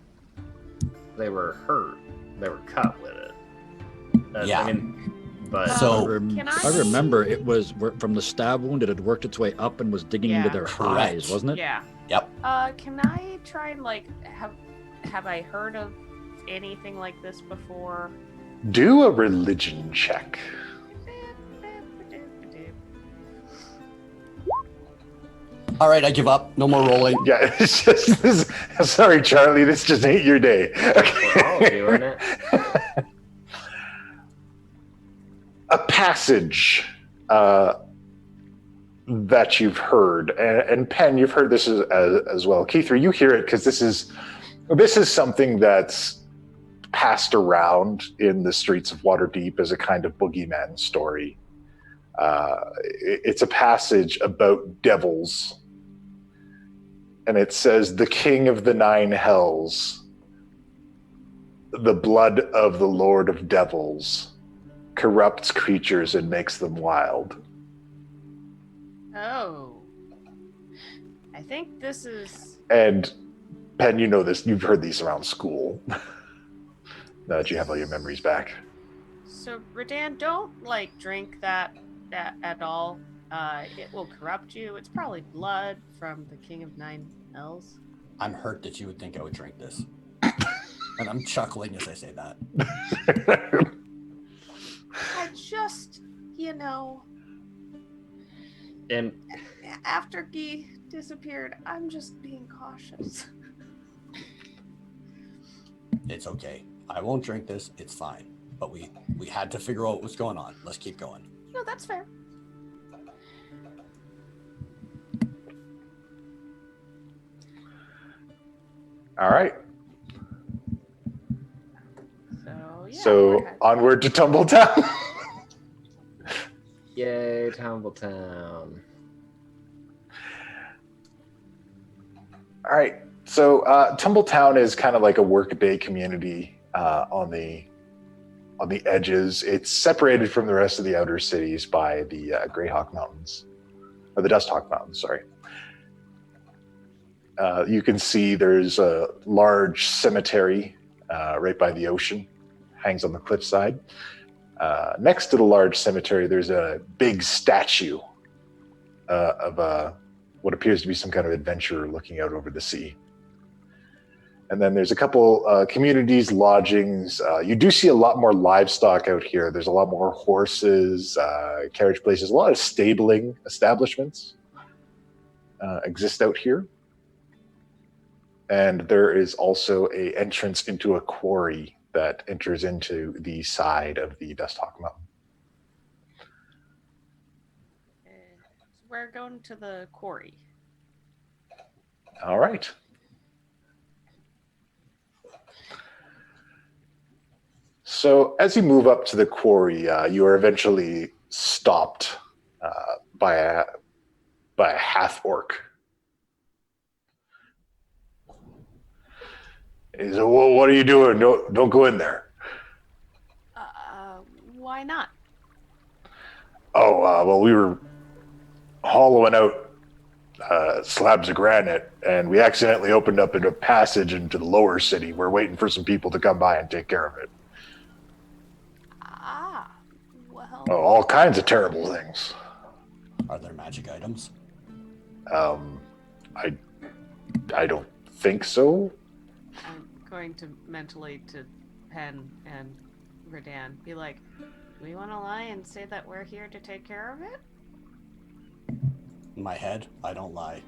They were hurt. They were cut with it. Yeah. I mean, but So- I remember it was from the stab wound. It had worked its way up and was digging into their Correct. eyes, wasn't it? Yeah. Yep. Can I try and have I heard of anything like this before? Do a religion check. All right, I give up. No more rolling. Yeah, it's just this. Sorry, Charlie, this just ain't your day. we're all doing it. A passage that you've heard, and Penn, you've heard this as well. Kithri, you hear it because this is something that's passed around in the streets of Waterdeep as a kind of boogeyman story. It's a passage about devils, and it says, "The king of the nine hells, the blood of the lord of devils, corrupts creatures and makes them wild." Oh. I think this is... And Penn, you know this. You've heard these around school. Now that you have all your memories back. So, Redann, don't, drink that at all. It will corrupt you. It's probably blood from the King of Nine Hells. I'm hurt that you would think I would drink this. And I'm chuckling as I say that. I just, And after Guy disappeared, I'm just being cautious. It's okay. I won't drink this. It's fine. But we had to figure out what was going on. Let's keep going. No, that's fair. All right. So, yeah. So onward to Tumbletown. yay, Tumbletown. All right. So Tumbletown is kind of like a workaday community on the edges. It's separated from the rest of the outer cities by the Greyhawk Mountains, or the Dusthawk Mountains. Sorry. You can see there's a large cemetery right by the ocean, hangs on the cliffside. Next to the large cemetery, there's a big statue of what appears to be some kind of adventurer looking out over the sea. And then there's a couple communities, lodgings. You do see a lot more livestock out here. There's a lot more horses, carriage places, a lot of stabling establishments exist out here. And there is also an entrance into a quarry that enters into the side of the Dusthawk Mountain. So we're going to the quarry. All right. So as you move up to the quarry, you are eventually stopped by a half-orc. He said, "Well, what are you doing? Don't go in there." Why not? Oh, well, we were hollowing out slabs of granite, and we accidentally opened up a passage into the lower city. We're waiting for some people to come by and take care of it. Well... Oh, all kinds of terrible things. Are there magic items? I don't think so. I'm going to mentally to Penn and Redann be like, do we want to lie and say that we're here to take care of it? In my head, I don't lie.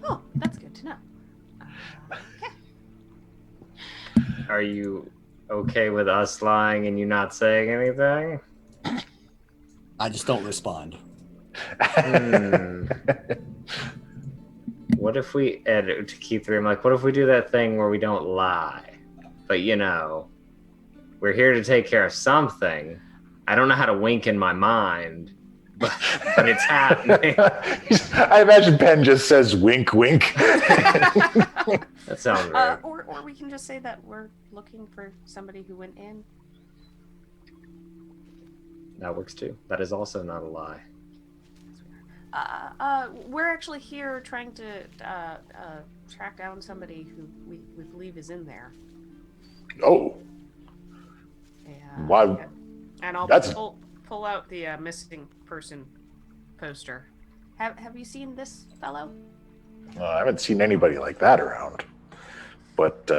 Oh, that's good to know. Okay. Are you okay with us lying and you not saying anything? I just don't respond. What if we edit to Kithri? I'm like, what if we do that thing where we don't lie? But we're here to take care of something. I don't know how to wink in my mind, but it's happening. I imagine Penn just says wink, wink. That sounds right. Or we can just say that we're looking for somebody who went in. That works too. That is also not a lie. We're actually here trying to track down somebody who we believe is in there. Oh. Wow. Yeah. And I'll That's... pull out the missing person poster. Have you seen this fellow? I haven't seen anybody like that around. But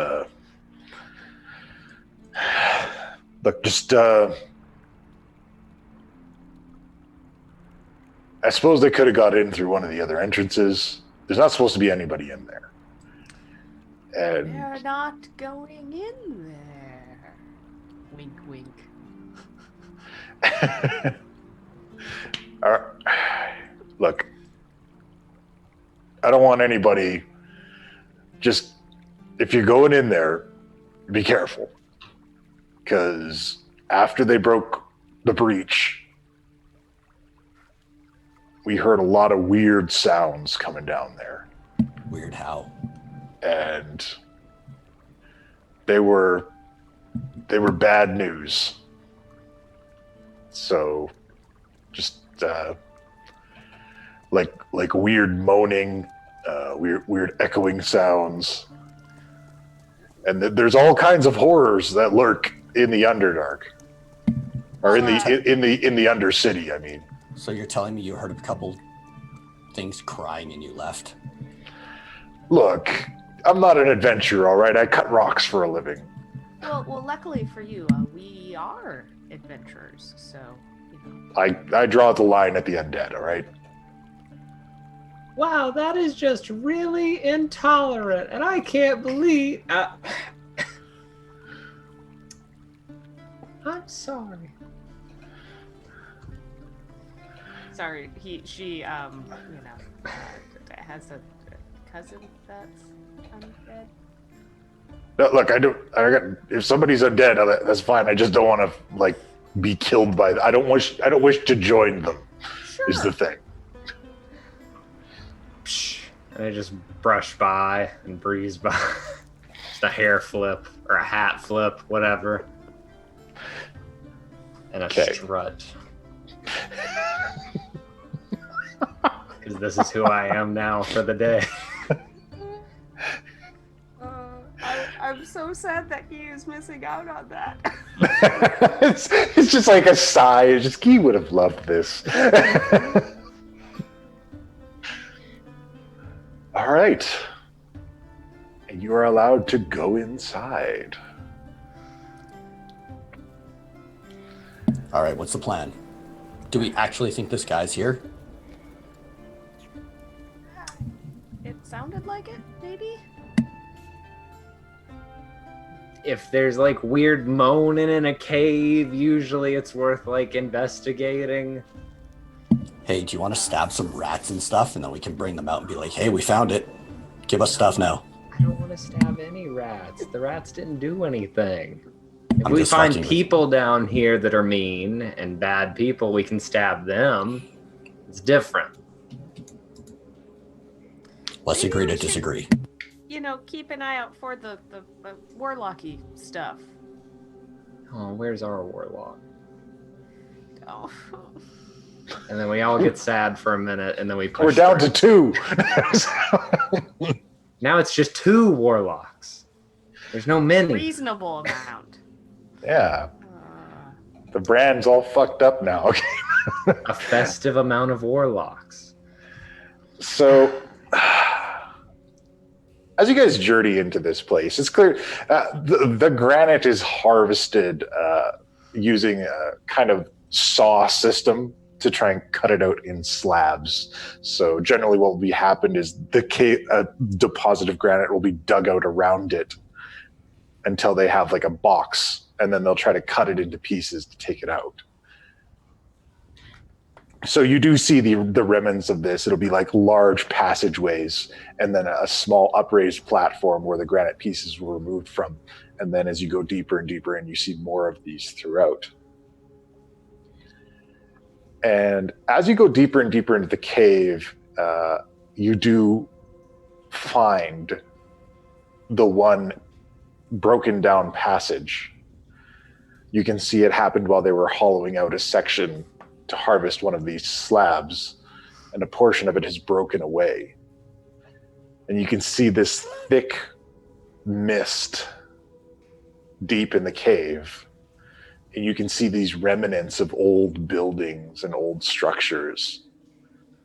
look, just I suppose they could have got in through one of the other entrances. There's not supposed to be anybody in there. And they're not going in there. Wink, wink. Look, I don't want anybody. Just if you're going in there, be careful, because after they broke the breach, we heard a lot of weird sounds coming down there. Weird how? And they were bad news. So just like weird moaning, weird echoing sounds. And there's all kinds of horrors that lurk in the Underdark. Or in the Undercity, I mean. So you're telling me you heard a couple things crying and you left? Look, I'm not an adventurer, all right? I cut rocks for a living. Well, luckily for you, we are adventurers, so, I draw the line at the undead, all right? Wow, that is just really intolerant, and I can't believe... I'm sorry. Sorry, she has a cousin that's undead. No, look, if somebody's undead, that's fine. I just don't want to be killed by. I don't wish to join them. Sure. Is the thing. And I just brush by and breeze by. Just a hair flip or a hat flip, whatever. And a strut. Because this is who I am now for the day. I'm so sad that he is missing out on that. it's just like a sigh. It's just he would have loved this. All right. And you are allowed to go inside. All right, what's the plan? Do we actually think this guy's here? It sounded like it, maybe? If there's weird moaning in a cave, usually it's worth investigating. Hey, do you want to stab some rats and stuff, and then we can bring them out and be like, hey, we found it. Give us stuff now. I don't want to stab any rats. The rats didn't do anything. If I'm we just find fucking with people down here that are mean and bad people, we can stab them. It's different. Let's Maybe agree we to should, disagree. Keep an eye out for the warlocky stuff. Oh, where's our warlock? Oh. And then we all get sad for a minute, and then we push We're down through. to 2. Now it's just 2 warlocks. There's no many. Reasonable amount. Yeah. The brand's all fucked up now. Okay. A festive amount of warlocks. So, as you guys journey into this place, it's clear the granite is harvested using a kind of saw system to try and cut it out in slabs. So generally what will be happened is the deposit of granite will be dug out around it until they have a box, and then they'll try to cut it into pieces to take it out. So you do see the remnants of this. It'll be like large passageways and then a small upraised platform where the granite pieces were removed from. And then as you go deeper and deeper in, you see more of these throughout. And as you go deeper and deeper into the cave, you do find the one broken down passage. You can see it happened while they were hollowing out a section to harvest one of these slabs, and a portion of it has broken away. And you can see this thick mist deep in the cave. And you can see these remnants of old buildings and old structures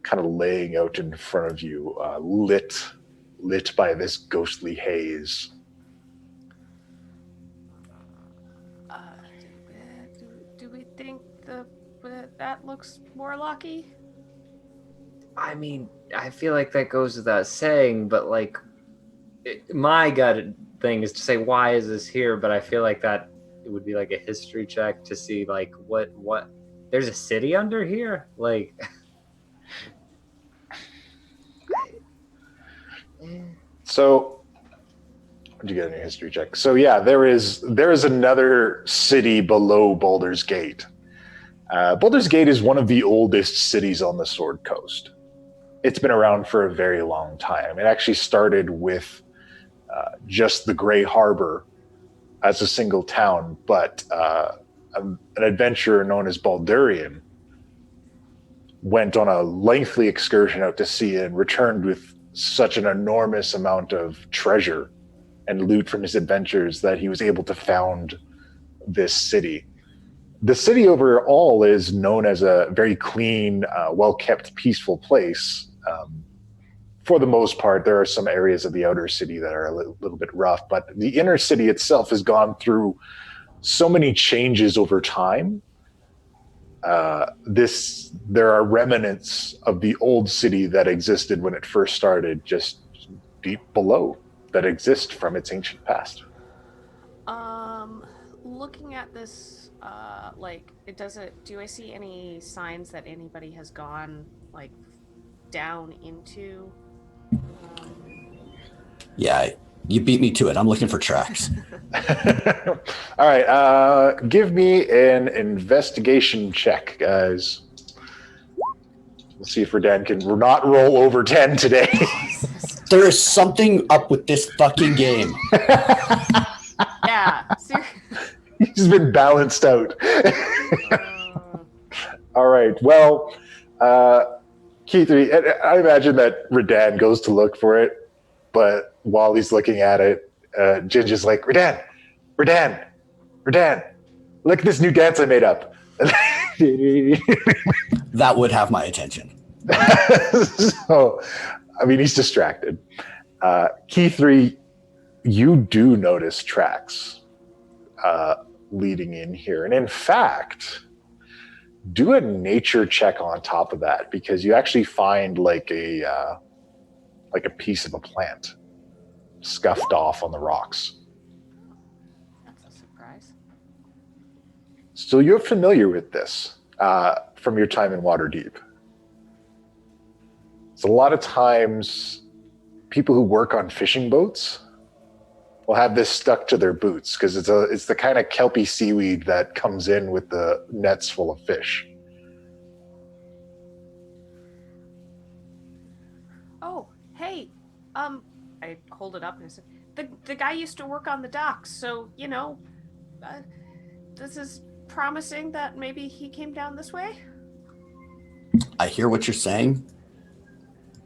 kind of laying out in front of you, lit by this ghostly haze. Do we think that looks Warlocky? I mean, I feel like that goes without saying, but like, my gut thing is to say, why is this here? But I feel like that it would be like a history check to see like what there's a city under here, like. So, what did you get in your history check? So yeah, there is another city below Baldur's Gate. Baldur's Gate is one of the oldest cities on the Sword Coast. It's been around for a very long time. It actually started with just the Grey Harbor as a single town, but an adventurer known as Baldurian went on a lengthy excursion out to sea and returned with such an enormous amount of treasure and loot from his adventures that he was able to found this city. The city overall is known as a very clean, well-kept, peaceful place. For the most part, there are some areas of the outer city that are a little bit rough, but the inner city itself has gone through so many changes over time. There are remnants of the old city that existed when it first started, just deep below, that exist from its ancient past. Looking at this, do I see any signs that anybody has gone like down into? Yeah, you beat me to it. I'm looking for tracks. All right, give me an investigation check, guys. Let's see if Redann can not roll over 10 today. There is something up with this fucking game. Yeah. He's been balanced out. All right, well, Kithri, I imagine that Redann goes to look for it, but while he's looking at it, Ginger's like, Redann, look at this new dance I made up. That would have my attention. So, I mean, he's distracted. Kithri, you do notice tracks leading in here. And in fact, do a nature check on top of that, because you actually find like a piece of a plant scuffed off on the rocks. That's a surprise. So you're familiar with this from your time in Waterdeep. So a lot of times, people who work on fishing boats will have this stuck to their boots because it's the kind of kelpy seaweed that comes in with the nets full of fish. Oh, hey, I hold it up and I said, the guy used to work on the docks, so, this is promising that maybe he came down this way? I hear what you're saying,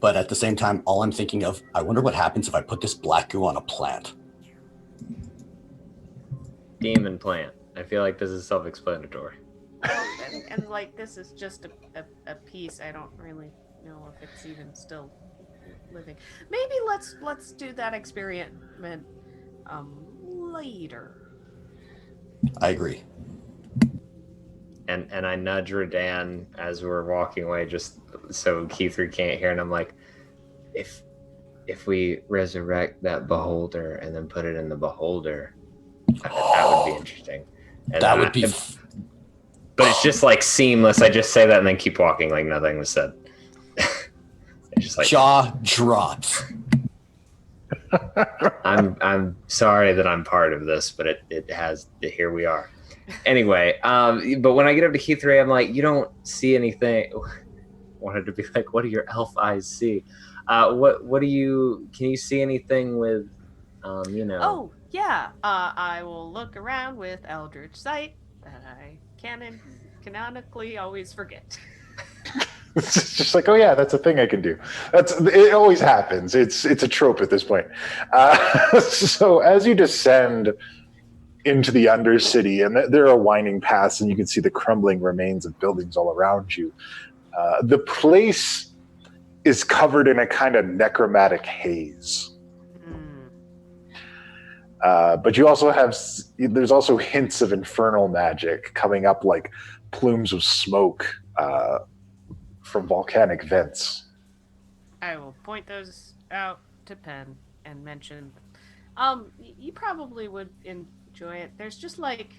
but at the same time, all I'm thinking of, I wonder what happens if I put this black goo on a plant. Demon plant. I feel like this is self-explanatory. and like, this is just a piece. I don't really know if it's even still living. Maybe let's do that experiment later. I agree. And I nudge Redann as we're walking away, just so Kithri can't hear, and I'm like, if we resurrect that beholder and then put it in the beholder, that would be interesting. And that would be. but it's just like seamless. I just say that and then keep walking like nothing was said. It's just like Jaw drops. I'm sorry that I'm part of this, but it has. Here we are. Anyway, but when I get up to Kithri, I'm like, you don't see anything. Wanted to be like, what do your elf eyes see? What do you? Can you see anything with, you know? Oh, yeah. I will look around with Eldritch Sight that I canonically always forget. It's just like, oh yeah, that's a thing I can do. It always happens. It's a trope at this point. So as you descend into the Undercity, and there are winding paths, and you can see the crumbling remains of buildings all around you. The place is covered in a kind of necromantic haze. But you also there's also hints of infernal magic coming up like plumes of smoke from volcanic vents. I will point those out to Penn and mention, you probably would enjoy it. There's just like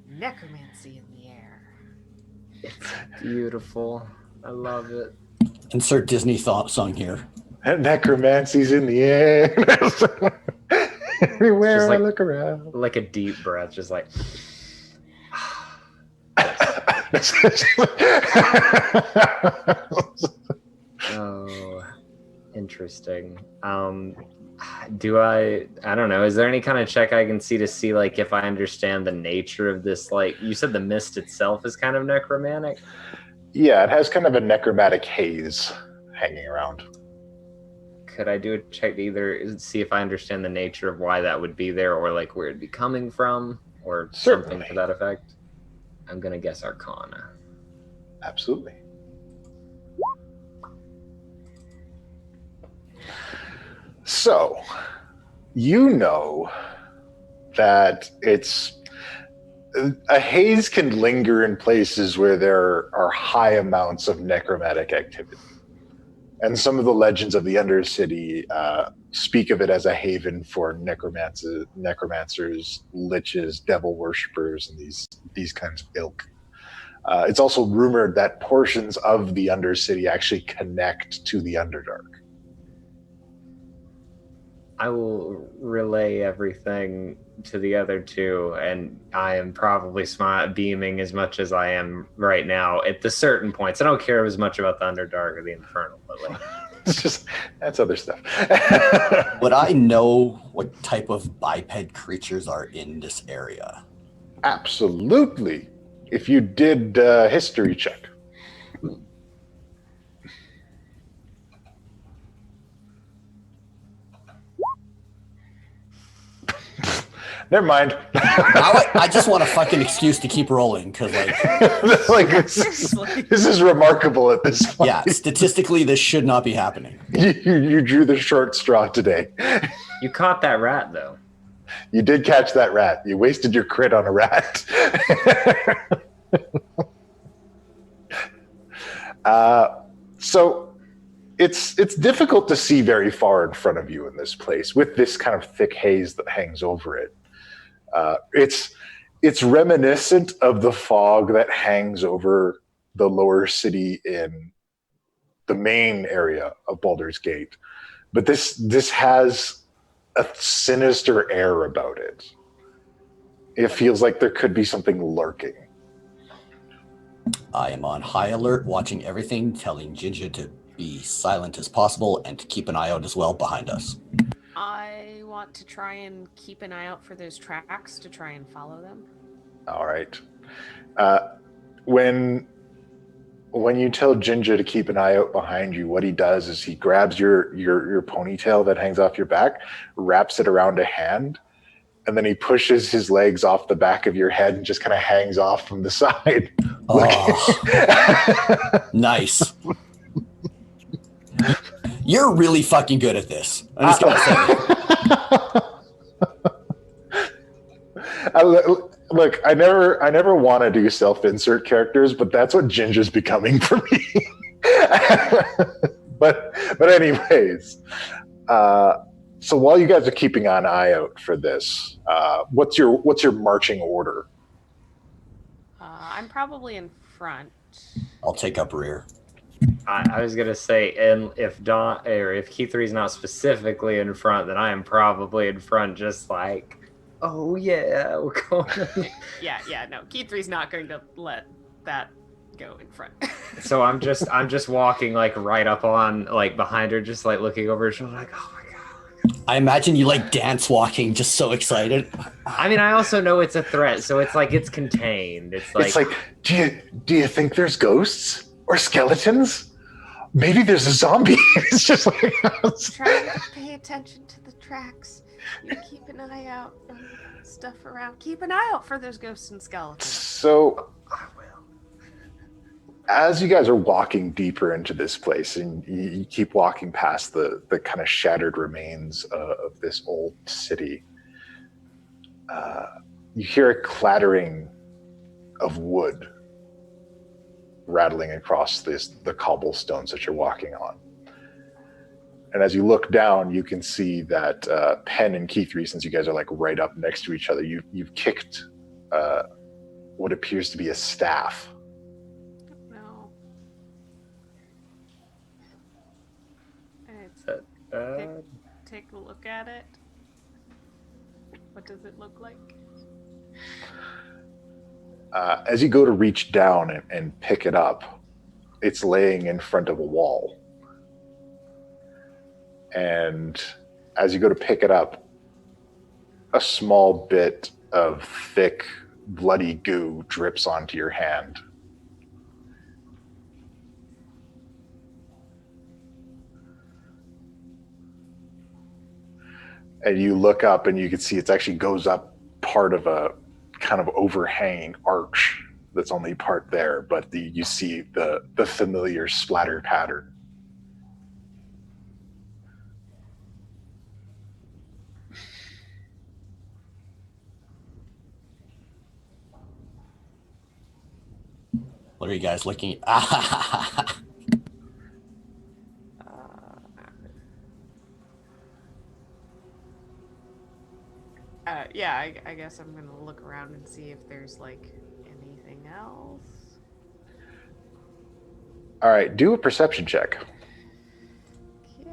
necromancy in the air. It's beautiful. I love it. Insert Disney song here. Necromancy's in the air. Everywhere I look around. Like a deep breath, just like. Oh, interesting. I don't know, is there any kind of check I can see to see like if I understand the nature of this? Like you said, the mist itself is kind of necromantic. Yeah, it has kind of a necromantic haze hanging around. Could I do a check to either see if I understand the nature of why that would be there, or like where it'd be coming from, or Certainly. something to that effect? I'm gonna guess Arcana. Absolutely. So, you know that a haze can linger in places where there are high amounts of necromantic activity. And some of the legends of the Undercity speak of it as a haven for necromancers, liches, devil worshippers, and these kinds of ilk. It's also rumored that portions of the Undercity actually connect to the Underdark. I will relay everything to the other two, and I am probably beaming as much as I am right now at the certain points. I don't care as much about the Underdark or the Infernal, but like It's just, that's other stuff. Would I know what type of biped creatures are in this area? Absolutely. If you did a history check. Never mind. I just want a fucking excuse to keep rolling because, like, this is remarkable at this point. Yeah, statistically, this should not be happening. You drew the short straw today. You caught that rat, though. You did catch that rat. You wasted your crit on a rat. So it's difficult to see very far in front of you in this place with this kind of thick haze that hangs over it. It's reminiscent of the fog that hangs over the lower city in the main area of Baldur's Gate, but this has a sinister air about it. It feels like there could be something lurking. I am on high alert, watching everything, telling Ginger to be silent as possible and to keep an eye out as well behind us. I want to try and keep an eye out for those tracks to try and follow them. All right. When you tell Ginger to keep an eye out behind you, what he does is he grabs your ponytail that hangs off your back, wraps it around a hand, and then he pushes his legs off the back of your head and just kind of hangs off from the side. Oh, nice. You're really fucking good at this. I'm just gonna say. Look, I never want to do self-insert characters, but that's what Ginger's becoming for me. but anyways, so while you guys are keeping an eye out for this, what's your marching order? I'm probably in front. I'll take up rear. I was gonna say, and if Kithri's not specifically in front, then I am probably in front, just like, oh yeah, we're going. Yeah, no. Kithri's not going to let that go in front. So I'm just walking like right up on like behind her, just like looking over her shoulder, like, oh my god. I imagine you like dance walking, just so excited. I mean, I also know it's a threat, so it's like it's contained. It's like do you think there's ghosts or skeletons? Maybe there's a zombie. It's just like Try to pay attention to the tracks. You keep an eye out on stuff around. Keep an eye out for those ghosts and skeletons. So I will. as you guys are walking deeper into this place and you keep walking past the kind of shattered remains of this old city, you hear a clattering of wood rattling across the cobblestones that you're walking on. And as you look down, you can see that Penn and Kithri, since you guys are like right up next to each other, you've kicked what appears to be a staff. No. Take a look at it. What does it look like? As you go to reach down and pick it up, it's laying in front of a wall. And as you go to pick it up, a small bit of thick, bloody goo drips onto your hand. And you look up and you can see it actually goes up part of a kind of overhanging arch that's only part there, but you see the familiar splatter pattern. What are you guys looking at? Yeah, I guess I'm gonna look around and see if there's like anything else. All right, do a perception check. Okay.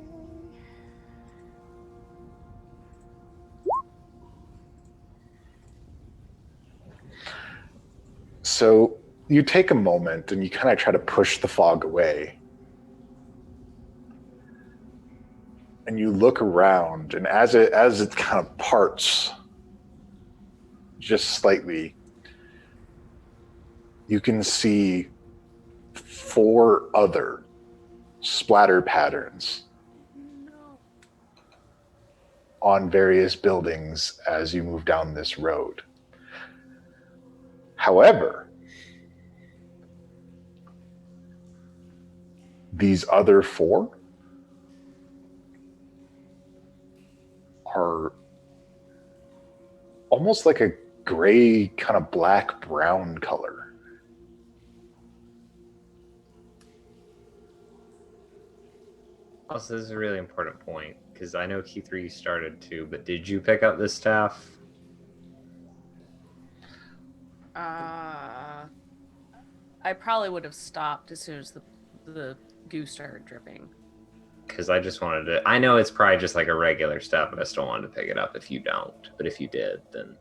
So you take a moment and you kind of try to push the fog away. And you look around, and as it kind of parts just slightly, you can see 4 other splatter patterns on various buildings as you move down this road. However, these other 4 are almost like a gray, kind of black-brown color. Also, this is a really important point, because I know Kithri started too, but did you pick up this staff? I probably would have stopped as soon as the goo started dripping. Because I just wanted to... I know it's probably just like a regular staff, but I still wanted to pick it up if you don't. But if you did, then...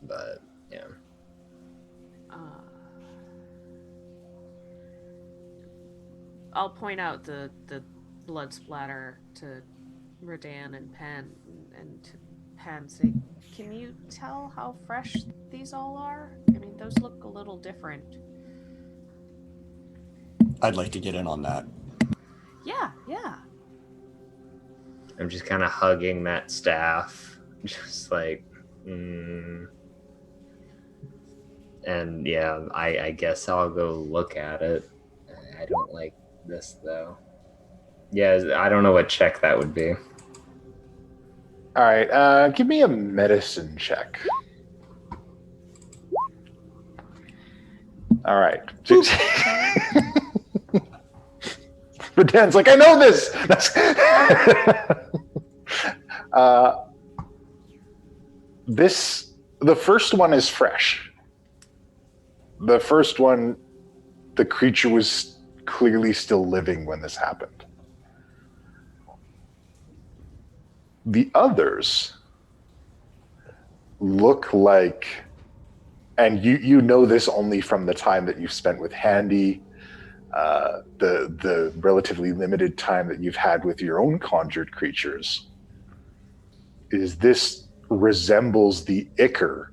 But, yeah. I'll point out the blood splatter to Redann and Penn, and to Penn say, can you tell how fresh these all are? I mean, those look a little different. I'd like to get in on that. Yeah. I'm just kind of hugging that staff. Just like... And yeah, I guess I'll go look at it. I don't like this, though. Yeah, I don't know what check that would be. All right, give me a medicine check. All right. Redann's like, I know this. The first one is fresh. The first one, the creature was clearly still living when this happened. The others look like, and you know this only from the time that you've spent with Handy, the relatively limited time that you've had with your own conjured creatures, is this resembles the ichor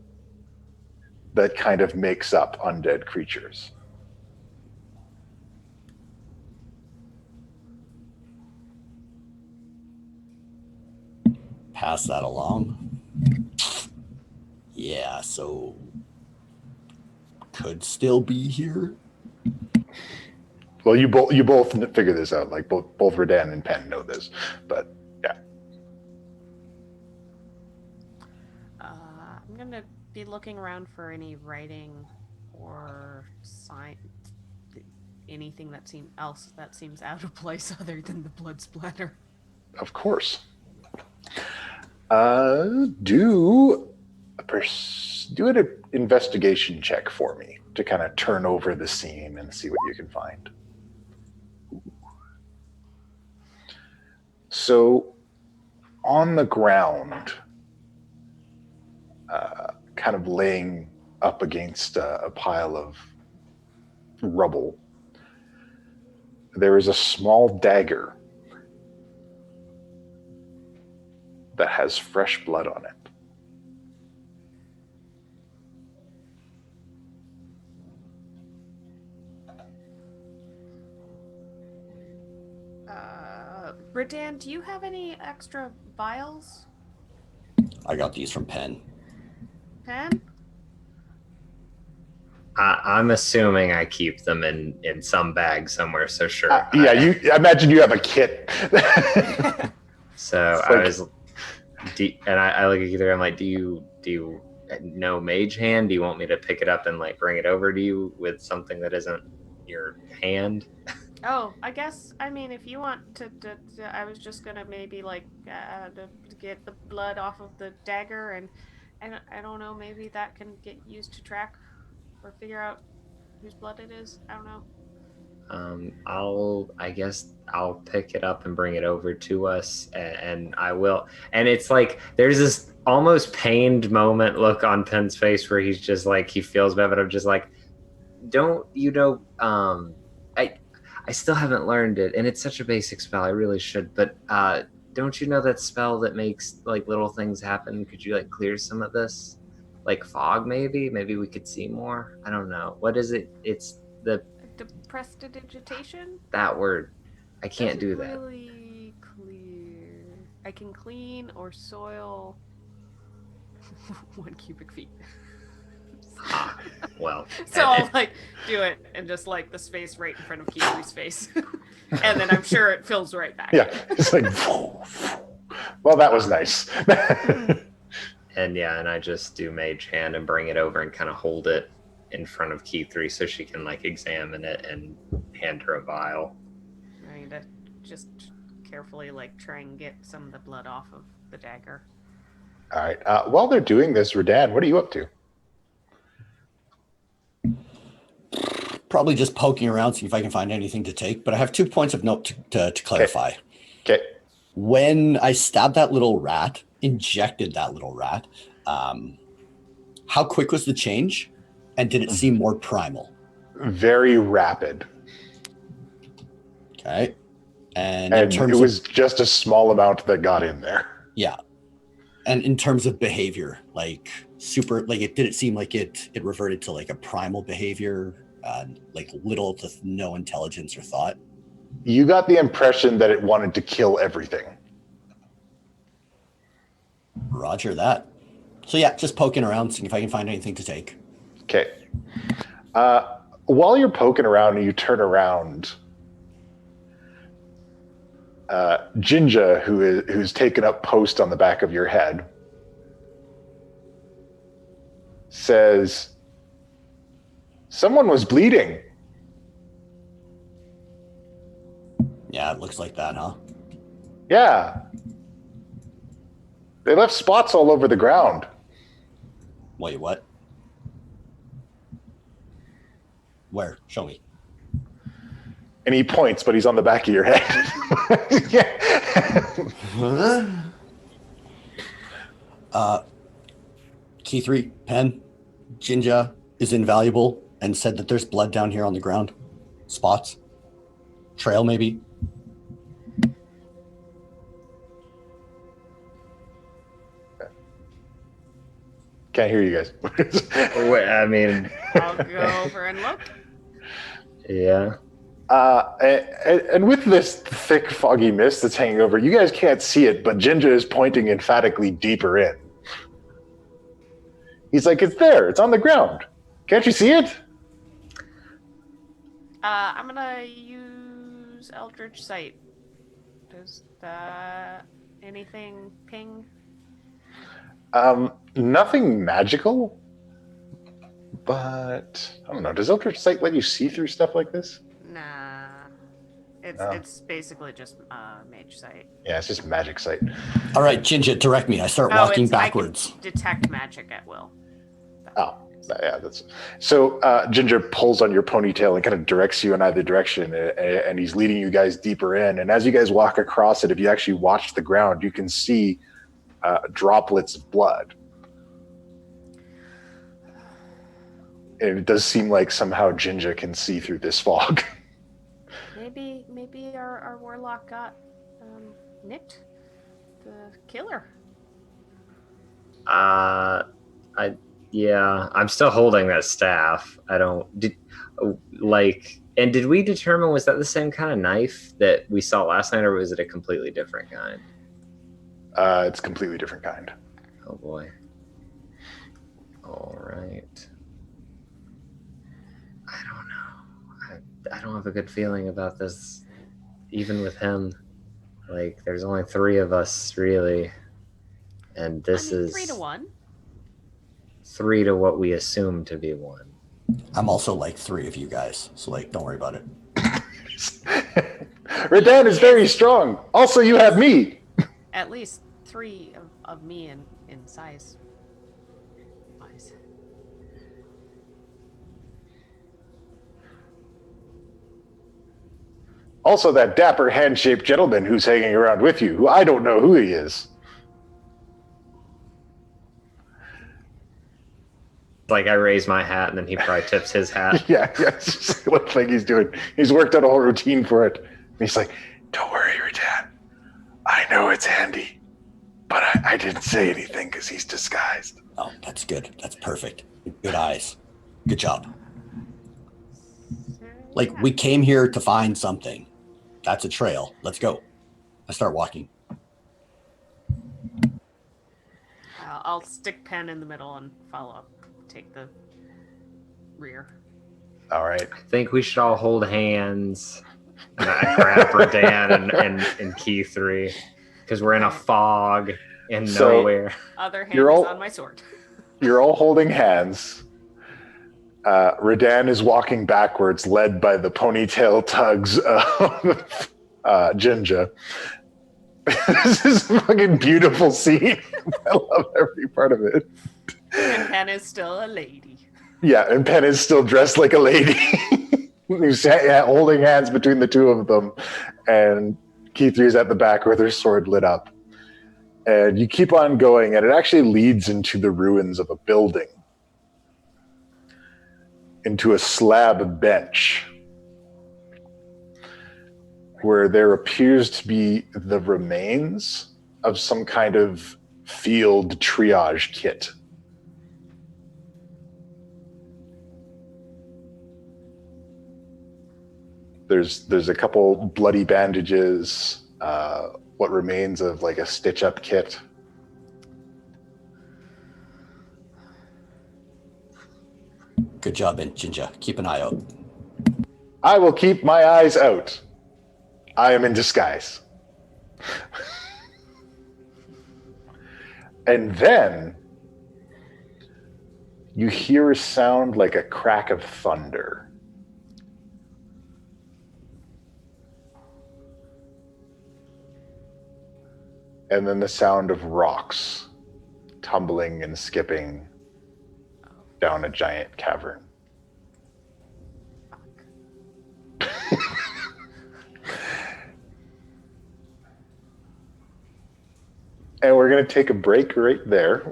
that kind of makes up undead creatures. Pass that along. Yeah, so could still be here. Well, you both figure this out. Like both Redann and Penn know this, but yeah. I'm gonna be looking around for any writing or sign, anything that seems out of place other than the blood splatter. Of course. Do an investigation check for me to kind of turn over the scene and see what you can find. So, on the ground, kind of laying up against a pile of rubble, there is a small dagger that has fresh blood on it. Redann, do you have any extra vials? I got these from Penn. Penn? I'm assuming I keep them in some bag somewhere, so sure. I imagine you have a kit. So I was, and I look at Kithri, I'm like, do you know Mage Hand? Do you want me to pick it up and like bring it over to you with something that isn't your hand? Oh, I guess, I mean, if you want to I was just gonna maybe like to get the blood off of the dagger, and I don't know, maybe that can get used to track or figure out whose blood it is. I don't know. I guess I'll pick it up and bring it over to us, and I will. And it's like there's this almost pained moment look on Penn's face where he's just like, he feels bad, but I'm just like, don't you know? I still haven't learned it, and it's such a basic spell. I really should, but don't you know that spell that makes like little things happen? Could you like clear some of this, like fog? Maybe we could see more. I don't know. What is it? It's the Prestidigitation? that word. I can't do that. Really clear. I can clean or soil 1 cubic feet. Well, so I'll like do it and just like the space right in front of Kithri's face, and then I'm sure it fills right back. Yeah, it's like, well, that was nice. and I just do Mage Hand and bring it over and kind of hold it in front of Kithri so she can like examine it and hand her a vial. I need to just carefully like try and get some of the blood off of the dagger. All right. While they're doing this, Redann, what are you up to? Probably just poking around, see if I can find anything to take. But I have 2 points of note to clarify. Okay. When I stabbed that little rat, injected that little rat, how quick was the change? And did it seem more primal? Very rapid. Okay. And it was just a small amount that got in there. Yeah. And in terms of behavior, like did it seem like it reverted to like a primal behavior, like little to no intelligence or thought? You got the impression that it wanted to kill everything. Roger that. So yeah, just poking around, seeing if I can find anything to take. Okay. While you're poking around and you turn around, Jinja, who's taken up post on the back of your head, says, "Someone was bleeding." Yeah, it looks like that, huh? Yeah. They left spots all over the ground. Wait, what? Where? Show me. And he points, but he's on the back of your head. Kithri, Penn, Jinja is invaluable and said that there's blood down here on the ground. Spots. Trail, maybe. Can't hear you guys. Wait, I mean, I'll go over and look. yeah. And with this thick, foggy mist that's hanging over, you guys can't see it, but Jinja is pointing emphatically deeper in. He's like, it's there. It's on the ground. Can't you see it? I'm gonna use Eldritch Sight. Does that anything ping? Nothing magical, but I don't know. Does Eldritch Sight let you see through stuff like this? Nah. Oh. It's basically just Mage Sight. Yeah, it's just magic sight. All right, Jinja, direct me. I start walking I can backwards. detect magic at will. Oh, yeah, that's so. Ginger pulls on your ponytail and kind of directs you in either direction, and he's leading you guys deeper in. And as you guys walk across it, if you actually watch the ground, you can see droplets of blood. And it does seem like somehow Ginger can see through this fog. Maybe our warlock got nicked. The killer. Yeah, I'm still holding that staff. Did we determine, was that the same kind of knife that we saw last night, or was it a completely different kind? It's a completely different kind. Oh boy. All right. I don't know. I don't have a good feeling about this, even with him. Like, there's only 3 of us, really. And this is 3 to 1. 3 to what we assume to be 1. I'm also like 3 of you guys, so like, don't worry about it. Redann is very strong. Also, you have me. At least 3 of me in size. Wise. Also, that dapper hand-shaped gentleman who's hanging around with you, who I don't know who he is. Like, I raise my hat, and then he probably tips his hat. Yeah, it's just what thing he's doing. He's worked out a whole routine for it. And he's like, don't worry, Redann. I know it's handy, but I didn't say anything because he's disguised. Oh, that's good. That's perfect. Good eyes. Good job. Like, we came here to find something. That's a trail. Let's go. I start walking. I'll stick Penn in the middle and follow up. Take the rear. All right. I think we should all hold hands. And I grab Redann and Kithri, because we're in a fog in nowhere. Other hand is on my sword. You're all holding hands. Redann is walking backwards, led by the ponytail tugs of Jinja. This is a fucking beautiful scene. I love every part of it. And Penn is still a lady. Yeah, and Penn is still dressed like a lady. He's holding hands between the 2 of them. And Kithri is at the back with her sword lit up. And you keep on going, and it actually leads into the ruins of a building. Into a slab bench. Where there appears to be the remains of some kind of field triage kit. There's a couple bloody bandages, what remains of like a stitch-up kit. Good job, Jinja. Keep an eye out. I will keep my eyes out. I am in disguise. And then you hear a sound like a crack of thunder. And then the sound of rocks tumbling and skipping down a giant cavern. going to take a break right there.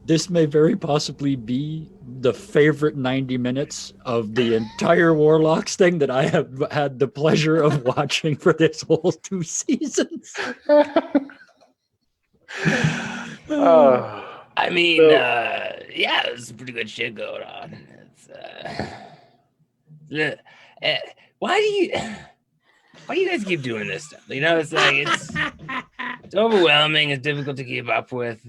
This may very possibly be the favorite 90 minutes of the entire Warlocks thing that I have had the pleasure of watching for this whole 2 seasons. I mean, yeah, there's pretty good shit going on. It's, why do you guys keep doing this stuff? You know, it's like it's overwhelming. It's difficult to keep up with.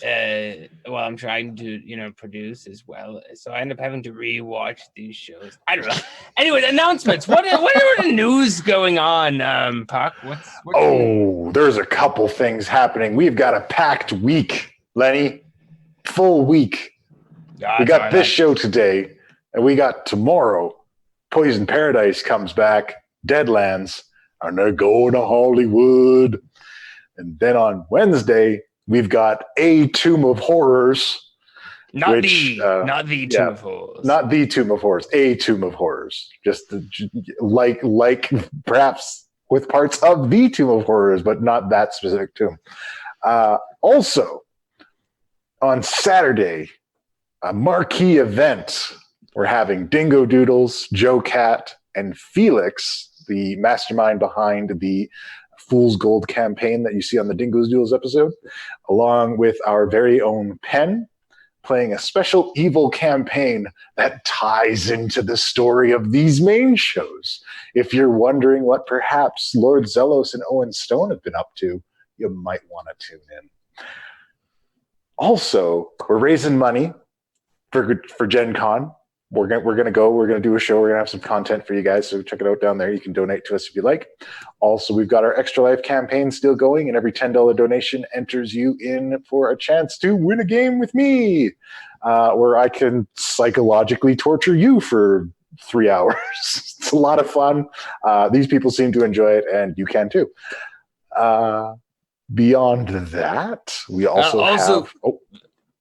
While I'm trying to, produce as well. So I end up having to rewatch these shows. I don't know. Anyways, announcements. What are the news going on, Puck? There's a couple things happening. We've got a packed week, Lenny. Full week. We got this show today, and we got tomorrow. Poison Paradise comes back. Deadlands, and they're going to Hollywood. And then on Wednesday, we've got A Tomb of Horrors. Not the Tomb of Horrors. Not the Tomb of Horrors. A Tomb of Horrors. Just like perhaps with parts of the Tomb of Horrors, but not that specific tomb. Also, on Saturday, a marquee event. We're having Dingo Doodles, Joe Cat, and Felix, the mastermind behind the Fool's Gold campaign that you see on the Dingo's Duels episode, along with our very own Penn, playing a special evil campaign that ties into the story of these main shows. If you're wondering what perhaps Lord Zelos and Owen Stone have been up to, you might want to tune in. Also, we're raising money for Gen Con. We're gonna do a show. We're gonna have some content for you guys, so check it out down there. You can donate to us if you like. Also, we've got our Extra Life campaign still going, and every $10 donation enters you in for a chance to win a game with me, where I can psychologically torture you for 3 hours. It's a lot of fun. These people seem to enjoy it, and you can too. Beyond that, we also have.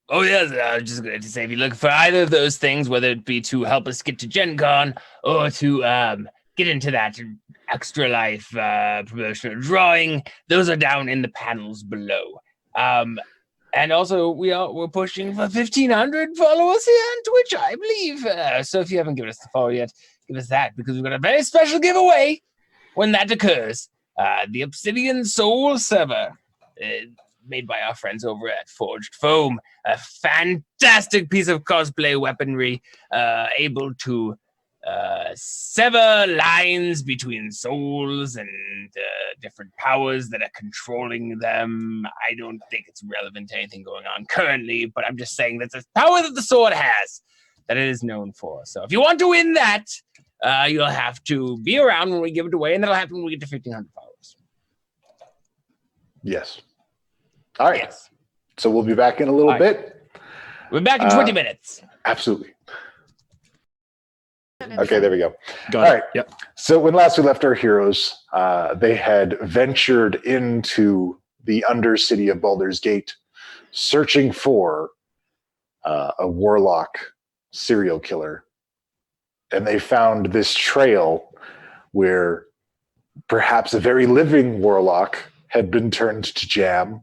Oh, yes, I was just going to say, if you look for either of those things, whether it be to help us get to Gen Con or to get into that Extra Life promotional drawing, those are down in the panels below. And also, we're pushing for 1,500 followers here on Twitch, I believe. So if you haven't given us the follow yet, give us that, because we've got a very special giveaway when that occurs. The Obsidian Soul Server. Made by our friends over at Forged Foam, a fantastic piece of cosplay weaponry, able to sever lines between souls and different powers that are controlling them. I don't think it's relevant to anything going on currently, but I'm just saying that's a power that the sword has that it is known for. So if you want to win that, you'll have to be around when we give it away, and that'll happen when we get to 1,500 followers. Yes. All right. Yes. So we'll be back in a little bit. We're back in 20 minutes. Absolutely. Okay, there we go. Got All it. right. Yep. So when last we left our heroes, they had ventured into the undercity of Baldur's Gate, searching for a warlock serial killer. And they found this trail where perhaps a very living warlock had been turned to jam.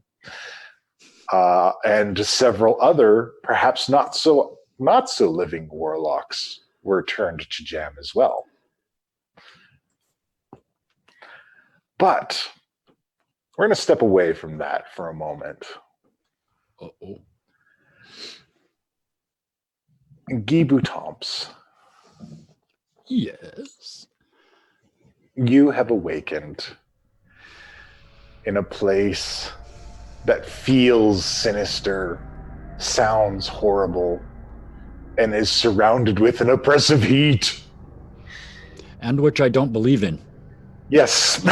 And several other, perhaps not so living warlocks were turned to jam as well. But we're going to step away from that for a moment. Uh-oh. Guy Boutomps, Yes. you have awakened in a place that feels sinister, sounds horrible, and is surrounded with an oppressive heat. And which I don't believe in. Yes.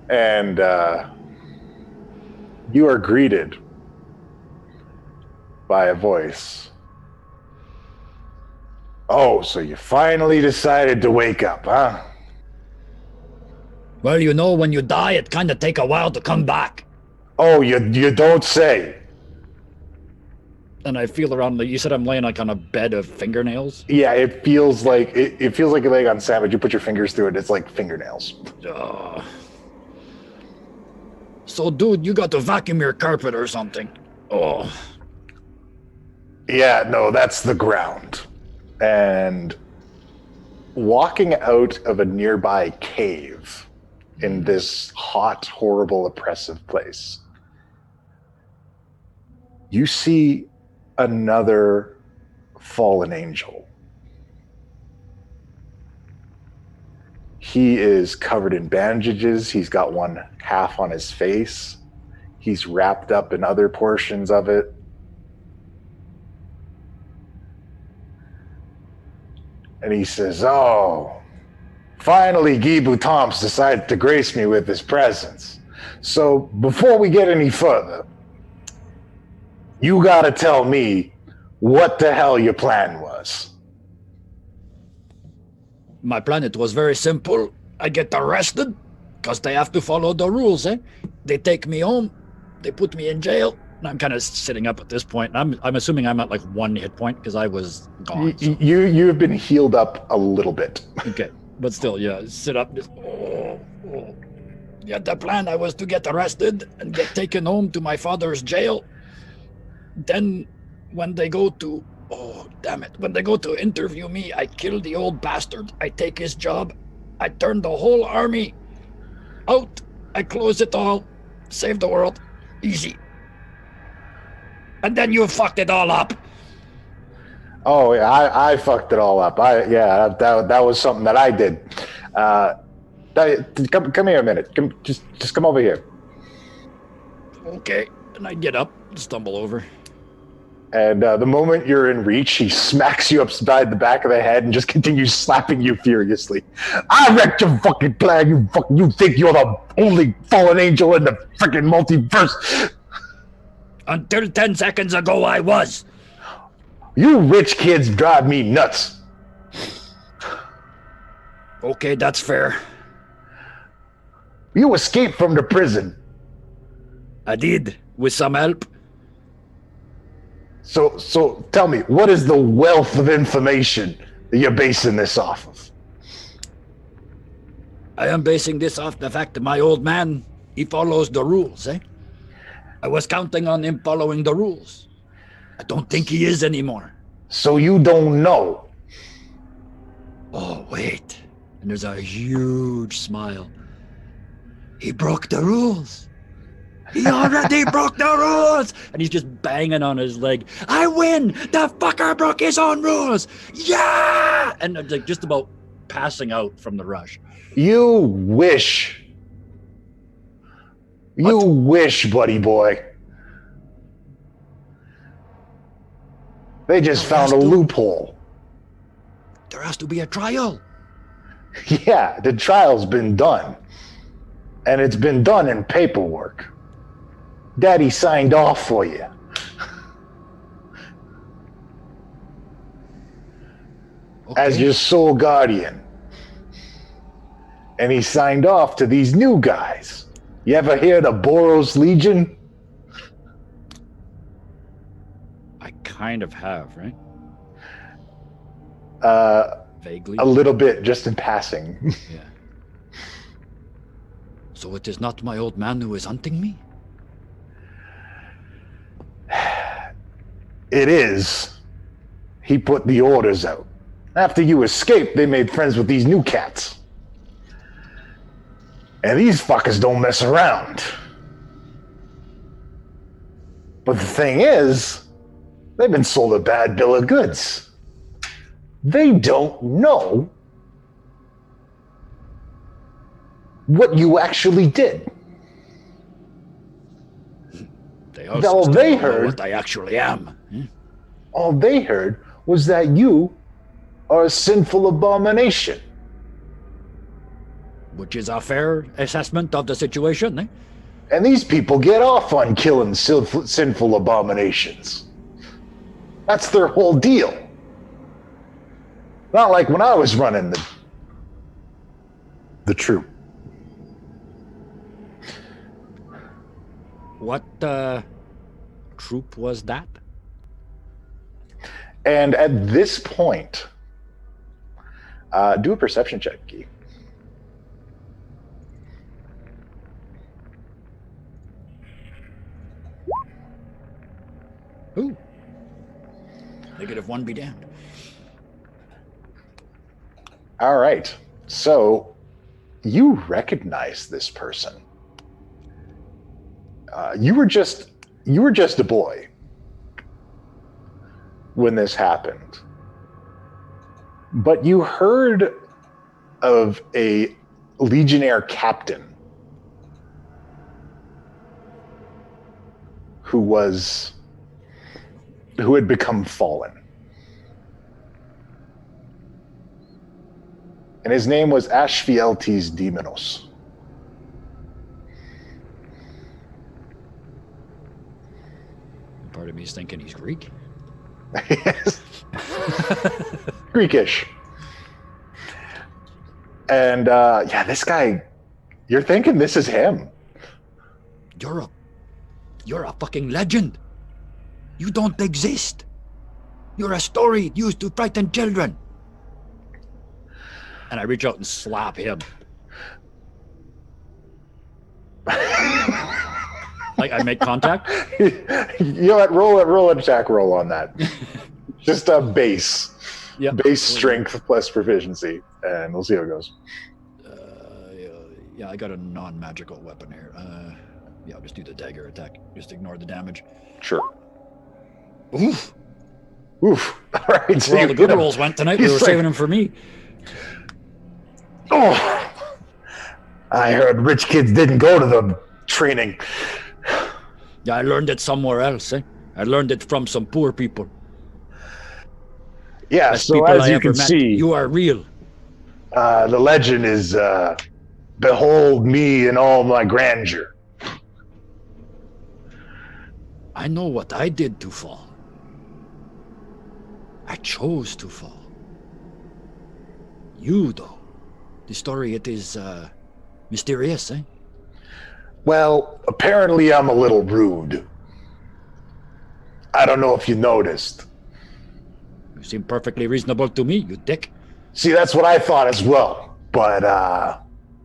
And you are greeted by a voice. Oh, so you finally decided to wake up, huh? Well, you know, when you die, it kind of take a while to come back. Oh, you don't say. And I feel around. You said I'm laying like on a bed of fingernails. Yeah, it feels like you're laying on sandwich. You put your fingers through it. It's like fingernails. So, dude, you got to vacuum your carpet or something. Oh. Yeah, no, that's the ground. And walking out of a nearby cave in this hot, horrible, oppressive place, you see another fallen angel. He is covered in bandages. He's got one half on his face. He's wrapped up in other portions of it. And he says, "Oh, finally Guy Boutomps decided to grace me with his presence. So before we get any further, you gotta tell me what the hell your plan was." My plan, it was very simple. I get arrested because they have to follow the rules, eh? They take me home. They put me in jail. And I'm kind of sitting up at this point. I'm assuming I'm at like 1 hit point because I was gone. So. You've been healed up a little bit. Okay, but still, yeah, sit up. Just, Yeah, the plan I was to get arrested and get taken home to my father's jail. Then when they go to when they go to interview me, I kill the old bastard. I take his job. I turn the whole army out. I close it all. Save the world. Easy. And then you fucked it all up. Oh, yeah, I fucked it all up. That was something that I did. Come here a minute. Just come over here. Okay. And I get up, stumble over. And the moment you're in reach, he smacks you upside the back of the head and just continues slapping you furiously. "I wrecked your fucking plan. You think you're the only fallen angel in the freaking multiverse? Until 10 seconds ago, I was. You rich kids drive me nuts." Okay, that's fair. "You escaped from the prison. I did, with some help. So tell me, what is the wealth of information that you're basing this off of?" I am basing this off the fact that my old man, he follows the rules, eh? I was counting on him following the rules. I don't think he is anymore. So you don't know. Oh, wait. And there's a huge smile. He broke the rules. He already broke the rules! And he's just banging on his leg. I win! The fucker broke his own rules! Yeah! And I'm like just about passing out from the rush. You wish. You wish, buddy boy. They just found a loophole. There has to be a trial. Yeah, the trial's been done. And it's been done in paperwork. Daddy signed off for you. Okay. As your sole guardian. And he signed off to these new guys. You ever hear the Boros Legion? I kind of have, right? Vaguely. A little bit, just in passing. Yeah. So it is not my old man who is hunting me? It is. He put the orders out. After you escaped, they made friends with these new cats. And these fuckers don't mess around. But the thing is, they've been sold a bad bill of goods. They don't know what you actually did. They All also they don't know heard- what I actually am. All they heard was that you are a sinful abomination. Which is a fair assessment of the situation, eh? And these people get off on killing sinful abominations. That's their whole deal. Not like when I was running the troop. What troop was that? And at this point, do a perception check, Key. Ooh. -1 be damned. All right. So you recognize this person. You were just a boy when this happened. But you heard of a Legionnaire captain who had become fallen. And his name was Ashfieltes Demonos. Part of me is thinking he's Greek. Yes. Greekish. And this guy, you're thinking this is him. You're a fucking legend. You don't exist. You're a story used to frighten children. And I reach out and slap him. Like I make contact. You know what? Roll an attack roll on that. Just a base. Yeah. Base strength plus proficiency, and we'll see how it goes. Yeah, I got a non-magical weapon here. I'll just do the dagger attack. Just ignore the damage. Sure. Oof. All right. So all the good rolls went tonight. We were saving them for me. Oh, I heard rich kids didn't go to the training. Yeah, I learned it somewhere else. I learned it from some poor people. Yeah, Best so people as I you ever can met. see, You are real. the legend is, behold me in all my grandeur. I know what I did to fall. I chose to fall. You, though. The story, it is mysterious, eh? Well, apparently I'm a little rude. I don't know if you noticed. You seem perfectly reasonable to me, you dick. See, that's what I thought as well. But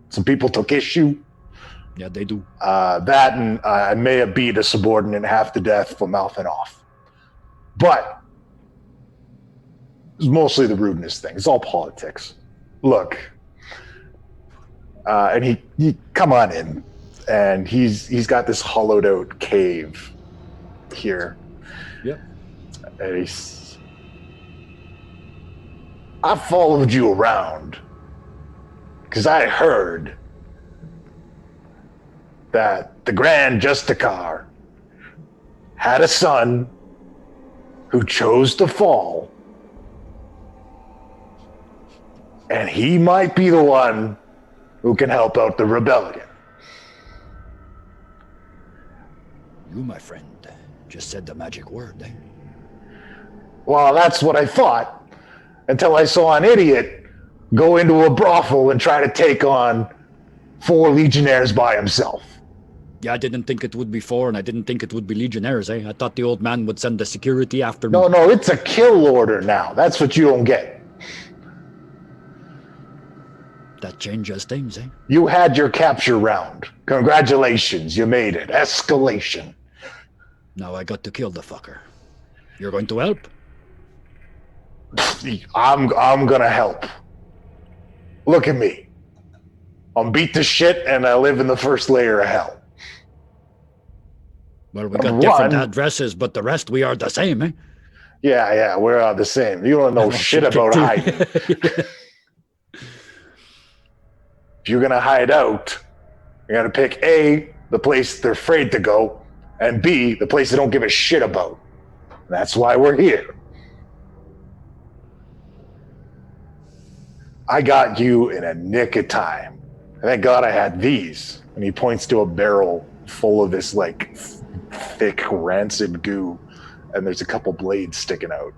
some people took issue. Yeah, they do. That and I may have beat a subordinate half to death for mouthing off. But it's mostly the rudeness thing. It's all politics. Look. And he come on in. And he's got this hollowed out cave here. Yep. And I followed you around because I heard that the Grand Justicar had a son who chose to fall, and he might be the one who can help out the rebellion. You, my friend, just said the magic word, eh? Well, that's what I thought, until I saw an idiot go into a brothel and try to take on 4 legionnaires by himself. Yeah, I didn't think it would be 4, and I didn't think it would be legionnaires, eh? I thought the old man would send the security after me. No, it's a kill order now. That's what you don't get. That changes things, eh? You had your capture round. Congratulations, you made it. Escalation. Now I got to kill the fucker. You're going to help? I'm gonna help. Look at me. I'm beat to shit and I live in the first layer of hell. Well, we got different addresses, but the rest we are the same, eh? Yeah, we're all the same. You don't know shit about hiding. If you're gonna hide out, you gotta pick A, the place they're afraid to go, and B, the place they don't give a shit about. That's why we're here. I got you in a nick of time. Thank God I had these. And he points to a barrel full of this like thick, rancid goo, and there's a couple blades sticking out.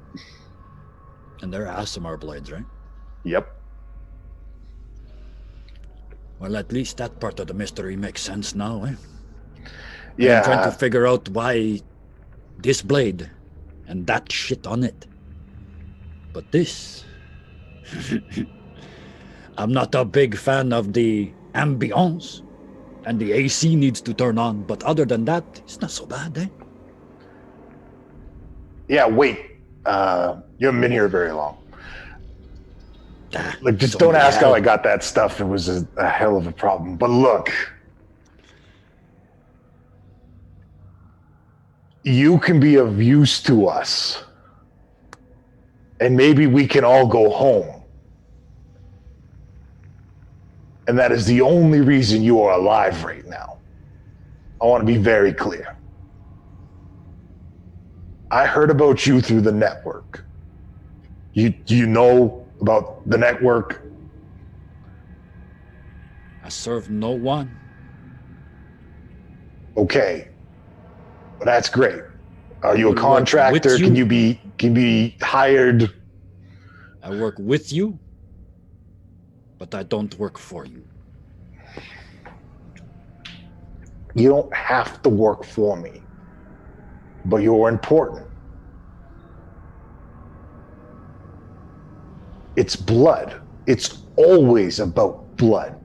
And they're ASMR blades, right? Yep. Well, at least that part of the mystery makes sense now, eh? Yeah. I'm trying to figure out why this blade and that shit on it. But this... I'm not a big fan of the ambience, and the AC needs to turn on, but other than that, it's not so bad, eh? Yeah, wait. You haven't been here very long. Like, just it's don't only ask how hell. I got that stuff. It was a hell of a problem. But look, you can be of use to us. And maybe we can all go home. And that is the only reason you are alive right now. I want to be very clear. I heard about you through the network. Do you know about the network? I serve no one. Okay. Well, that's great. Are you a will work contractor? with you. Can you be hired? I work with you, but I don't work for you. You don't have to work for me, but you're important. It's blood. It's always about blood.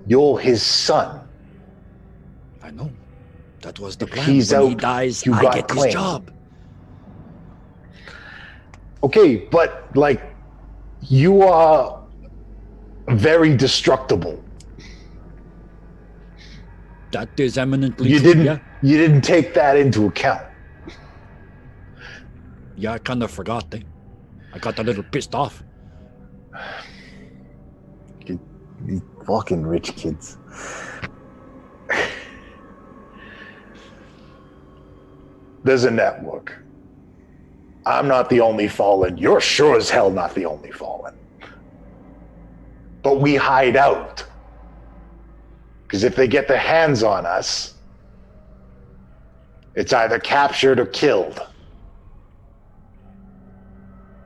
You're his son. I know. That was the If plan. he's When he out, dies, you I got get claimed. his job. Okay, but like, you are very destructible. That is eminently You true, didn't. You didn't take that into account. Yeah, I kind of forgot, eh? I got a little pissed off. You fucking rich kids. There's a network. I'm not the only fallen. You're sure as hell not the only fallen. But we hide out. Because if they get their hands on us, it's either captured or killed.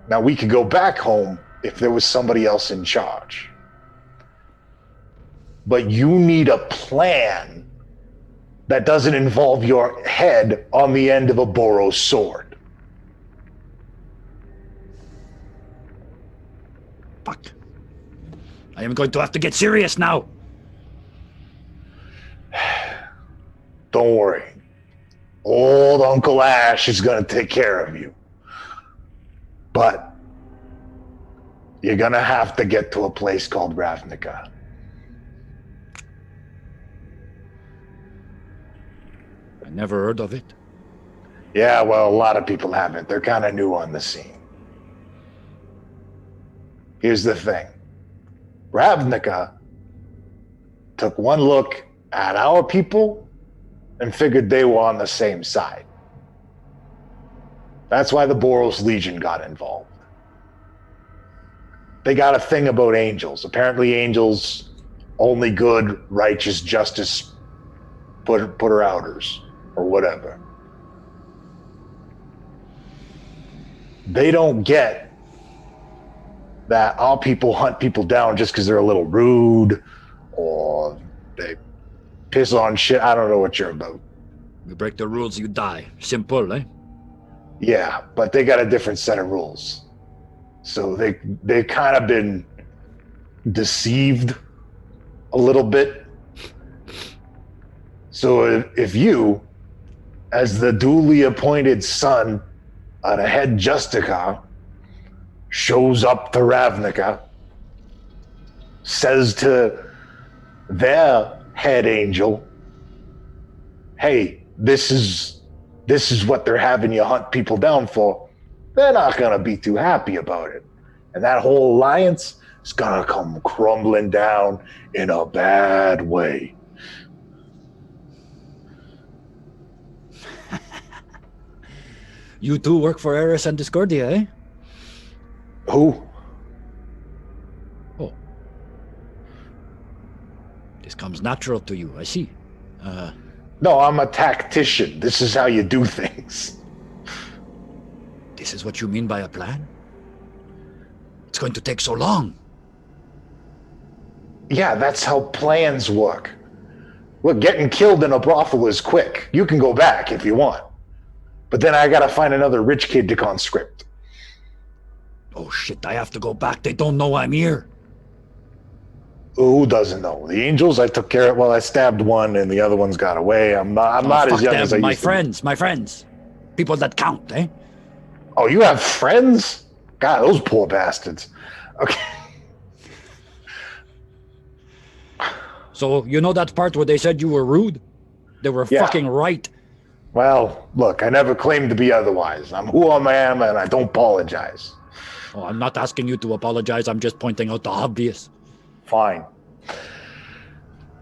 Now, we could go back home if there was somebody else in charge. But you need a plan that doesn't involve your head on the end of a Boros sword. Fuck. I am going to have to get serious now. Don't worry. Old Uncle Ash is going to take care of you. But you're going to have to get to a place called Ravnica. I never heard of it. Yeah, well, a lot of people haven't. They're kind of new on the scene. Here's the thing. Ravnica took one look at our people and figured they were on the same side. That's why the Boros Legion got involved. They got a thing about angels. Apparently angels only good, righteous, justice, put her outers, or whatever. They don't get that our people hunt people down just because they're a little rude or they piss on shit. I don't know what you're about. You break the rules, you die. Simple, eh? Yeah, but they got a different set of rules. So they've kind of been deceived a little bit. So if you, as the duly appointed son of the head Justicar, shows up to Ravnica, says to their head angel, hey, this is what they're having you hunt people down for, they're not going to be too happy about it. And that whole alliance is going to come crumbling down in a bad way. You two work for Eris and Discordia, eh? Who? Oh. This comes natural to you, I see. No, I'm a tactician. This is how you do things. This is what you mean by a plan? It's going to take so long. Yeah, that's how plans work. Look, getting killed in a brothel is quick. You can go back if you want. But then I gotta find another rich kid to conscript. Oh shit, I have to go back. They don't know I'm here. Who doesn't know? The angels, I took care of. Well, I stabbed one, and the other one's got away. I'm not as fuck young them. as I My used friends, my friends. People that count, eh? to be. Oh, you have friends? God, those poor bastards. Okay. So, you know that part where they said you were rude? They were Yeah. fucking right. Well, look, I never claimed to be otherwise. I'm who I am, and I don't apologize. Oh, I'm not asking you to apologize. I'm just pointing out the obvious. Fine.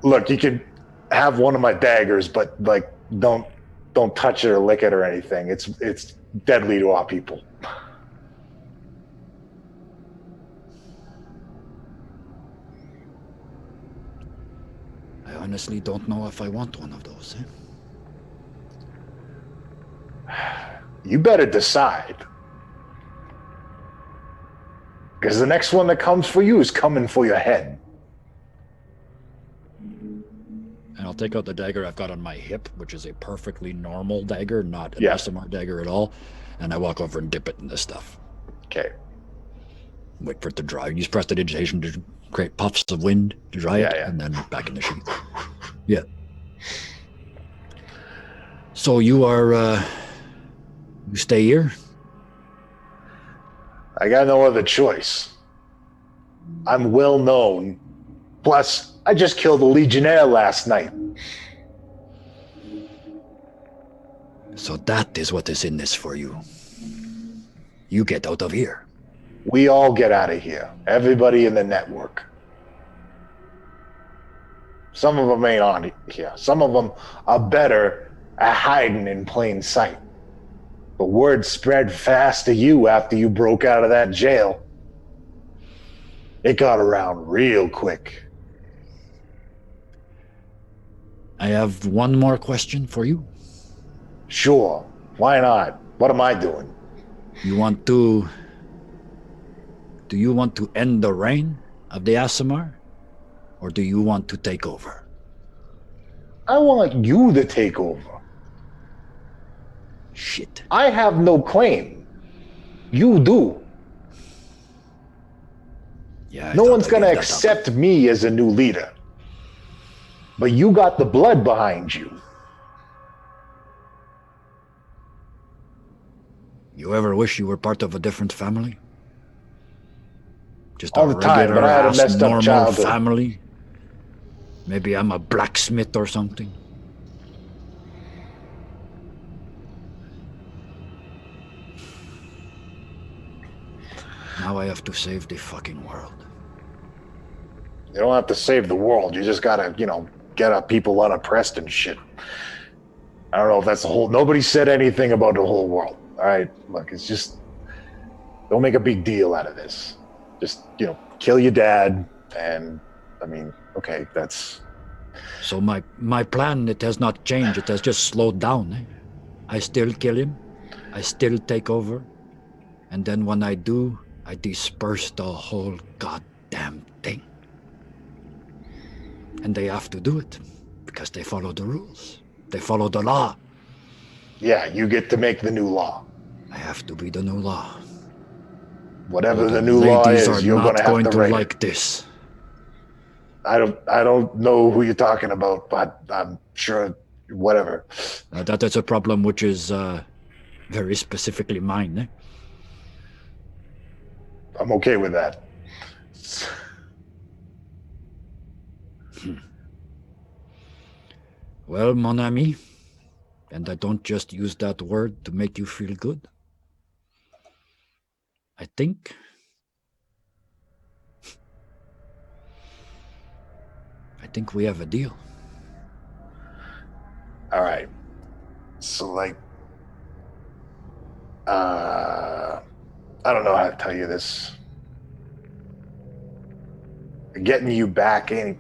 Look, you can have one of my daggers, but like, don't touch it or lick it or anything. It's deadly to our people. I honestly don't know if I want one of those, eh? You better decide. Because the next one that comes for you is coming for your head. And I'll take out the dagger I've got on my hip, which is a perfectly normal dagger, not an Yeah. SMR dagger at all. And I walk over and dip it in this stuff. Okay. Wait for it to dry. Use prestidigitation to create puffs of wind to dry it, Yeah. and then back in the sheath. Yeah. So you are, you stay here? I got no other choice. I'm well known. Plus, I just killed a legionnaire last night. So that is what is in this for you. You get out of here. We all get out of here. Everybody in the network. Some of them ain't on here. Some of them are better at hiding in plain sight. But word spread fast to you after you broke out of that jail. It got around real quick. I have one more question for you. Sure, why not? What am I doing? Do you want to end the reign of the Aasimar? Or do you want to take over? I want you to take over. Shit. I have no claim. You do. Yeah. No one's gonna accept me as a new leader. But you got the blood behind you. You ever wish you were part of a different family? Just All a the time, regular but I had a ass messed up normal childhood. family? Maybe I'm a blacksmith or something. Now I have to save the fucking world. You don't have to save the world. You just gotta, get our people unoppressed and shit. I don't know if that's the whole... Nobody said anything about the whole world. All right? Look, it's just... Don't make a big deal out of this. Just, kill your dad. And, okay, that's... So my plan, it has not changed. It has just slowed down. Eh? I still kill him. I still take over. And then when I do, I disperse the whole goddamn thing. And they have to do it because they follow the rules. They follow the law. Yeah, you get to make the new law. I have to be the new law. Whatever the new law Ladies is, are you're not gonna have going to to write like it. this. I don't know who you're talking about, but I'm sure whatever. That is a problem which is very specifically mine. Eh? I'm okay with that. Well, mon ami, and I don't just use that word to make you feel good. I think we have a deal. All right. So, I don't know how to tell you this. Getting you back ain't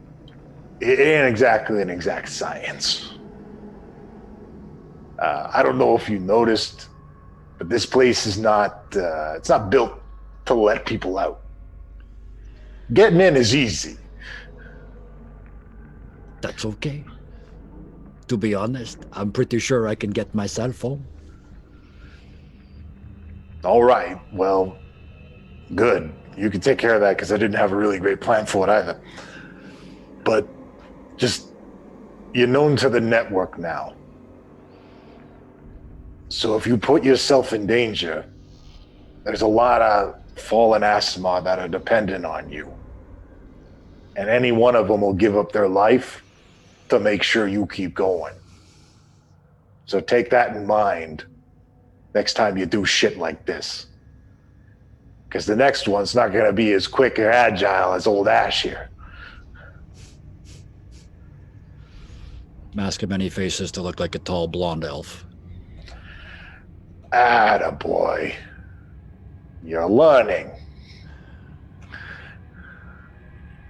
exactly an exact science. I don't know if you noticed, but this place is not, it's not built to let people out. Getting in is easy. That's okay. To be honest, I'm pretty sure I can get myself home. All right. Well, good. You can take care of that because I didn't have a really great plan for it either. But just, you're known to the network now. So if you put yourself in danger, there's a lot of fallen Asma that are dependent on you. And any one of them will give up their life to make sure you keep going. So take that in mind next time you do shit like this. Because the next one's not going to be as quick or agile as old Ash here. Mask of many faces to look like a tall blonde elf. Attaboy. You're learning.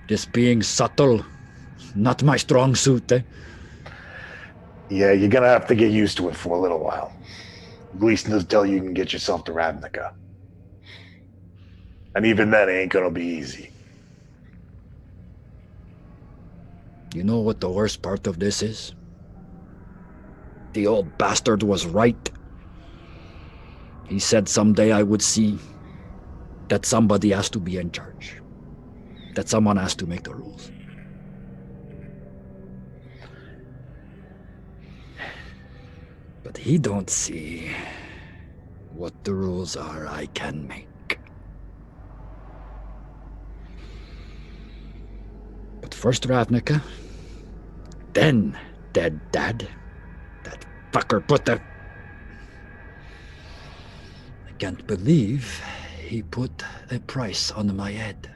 This being subtle, not my strong suit, eh? Yeah, you're going to have to get used to it for a little while. At least until you can get yourself to Ravnica. And even then, it ain't going to be easy. You know what the worst part of this is? The old bastard was right. He said someday I would see that somebody has to be in charge. That someone has to make the rules. But he don't see what the rules are I can make. But first Ravnica, then dead dad. That fucker put the... I can't believe he put a price on my head.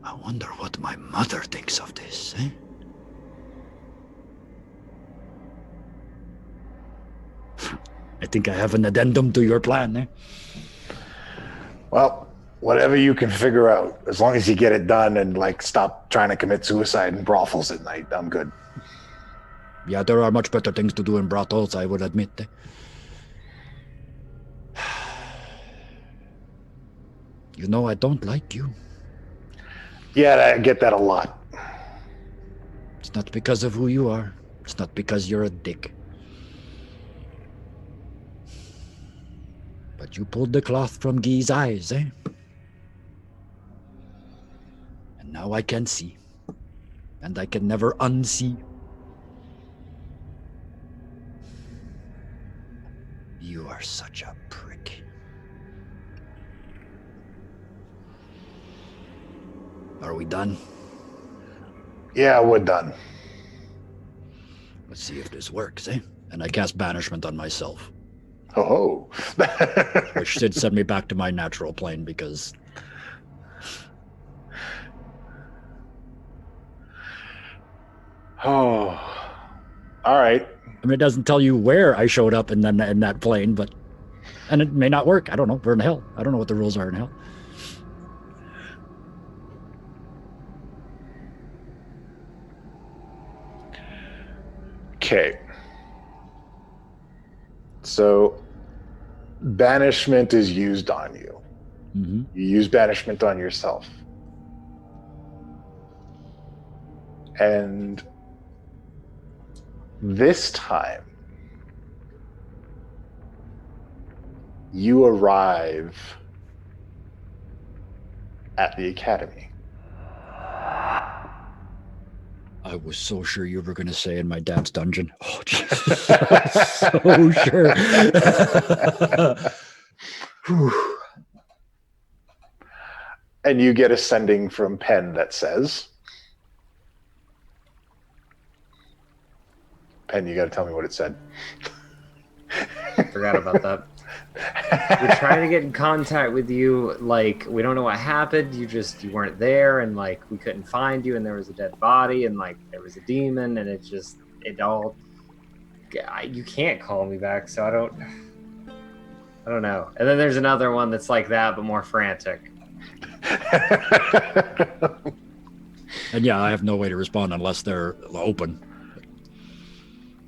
I wonder what my mother thinks of this, eh? I think I have an addendum to your plan, eh? Well, whatever you can figure out, as long as you get it done and, like, stop trying to commit suicide in brothels at night, I'm good. Yeah, there are much better things to do in brothels, I would admit, eh? You know, I don't like you. Yeah, I get that a lot. It's not because of who you are. It's not because you're a dick. But you pulled the cloth from Guy's eyes, eh? And now I can see. And I can never unsee. You are such a prick. Are we done? Yeah, we're done. Let's see if this works, eh? And I cast banishment on myself. Oh. Which should send me back to my natural plane because... Oh. All right. I mean, it doesn't tell you where I showed up in that plane, but... And it may not work. I don't know. We're in hell. I don't know what the rules are in hell. Okay. So, banishment is used on you. Mm-hmm. You use banishment on yourself. And this time, you arrive at the academy. I was so sure you were going to say in my dad's dungeon. Oh, Jesus. So sure. And you get a sending from Penn that says, Penn, you got to tell me what it said. Forgot about that. We're trying to get in contact with you. Like, we don't know what happened. You weren't there, and like we couldn't find you, and there was a dead body, and like there was a demon, and it all. You can't call me back, so I don't know. And then there's another one that's like that, but more frantic. And yeah, I have no way to respond unless they're open.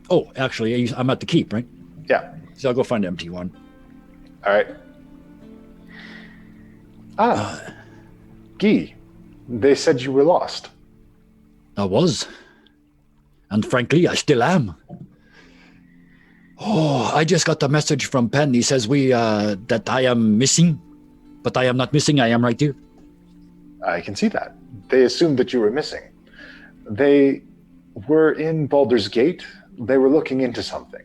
Oh, actually, I'm at the keep, right? Yeah. So I'll go find an empty one. All right. Guy, They said you were lost. I was. And frankly, I still am. Oh, I just got a message from Penn. He says that I am missing. But I am not missing. I am right here. I can see that. They assumed that you were missing. They were in Baldur's Gate. They were looking into something.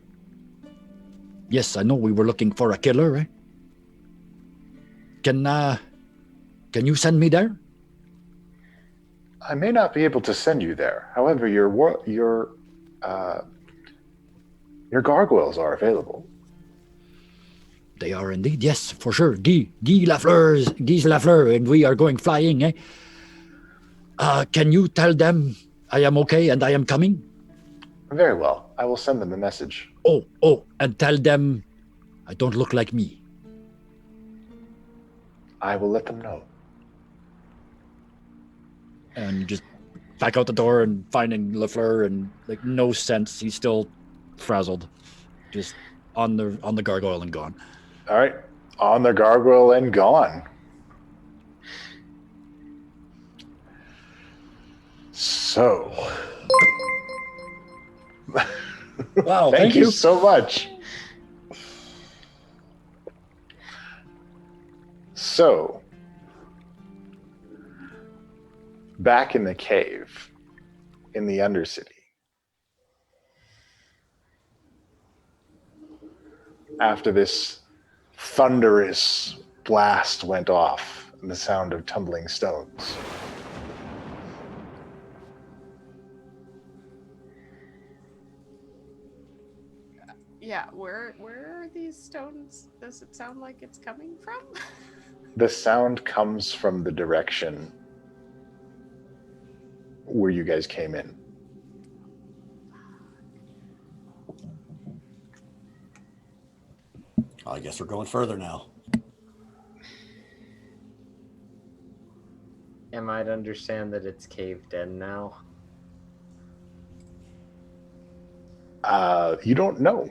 Yes, I know we were looking for a killer, right? Can you send me there? I may not be able to send you there. However, your gargoyles are available. They are indeed, yes, for sure. Guy Lafleur, and we are going flying, eh? Can you tell them I am okay and I am coming? Very well. I will send them a message. Oh, and tell them I don't look like me. I will let them know. And just back out the door and finding Lafleur and like no sense. He's still frazzled, just on the gargoyle and gone. All right. On the gargoyle and gone. So. Wow, thank you so much. So, back in the cave, in the Undercity, after this thunderous blast went off and the sound of tumbling stones, Yeah, where are these stones? Does it sound like it's coming from? the sound comes from the direction where you guys came in. I guess we're going further now. Am I to understand that it's caved in now? You don't know.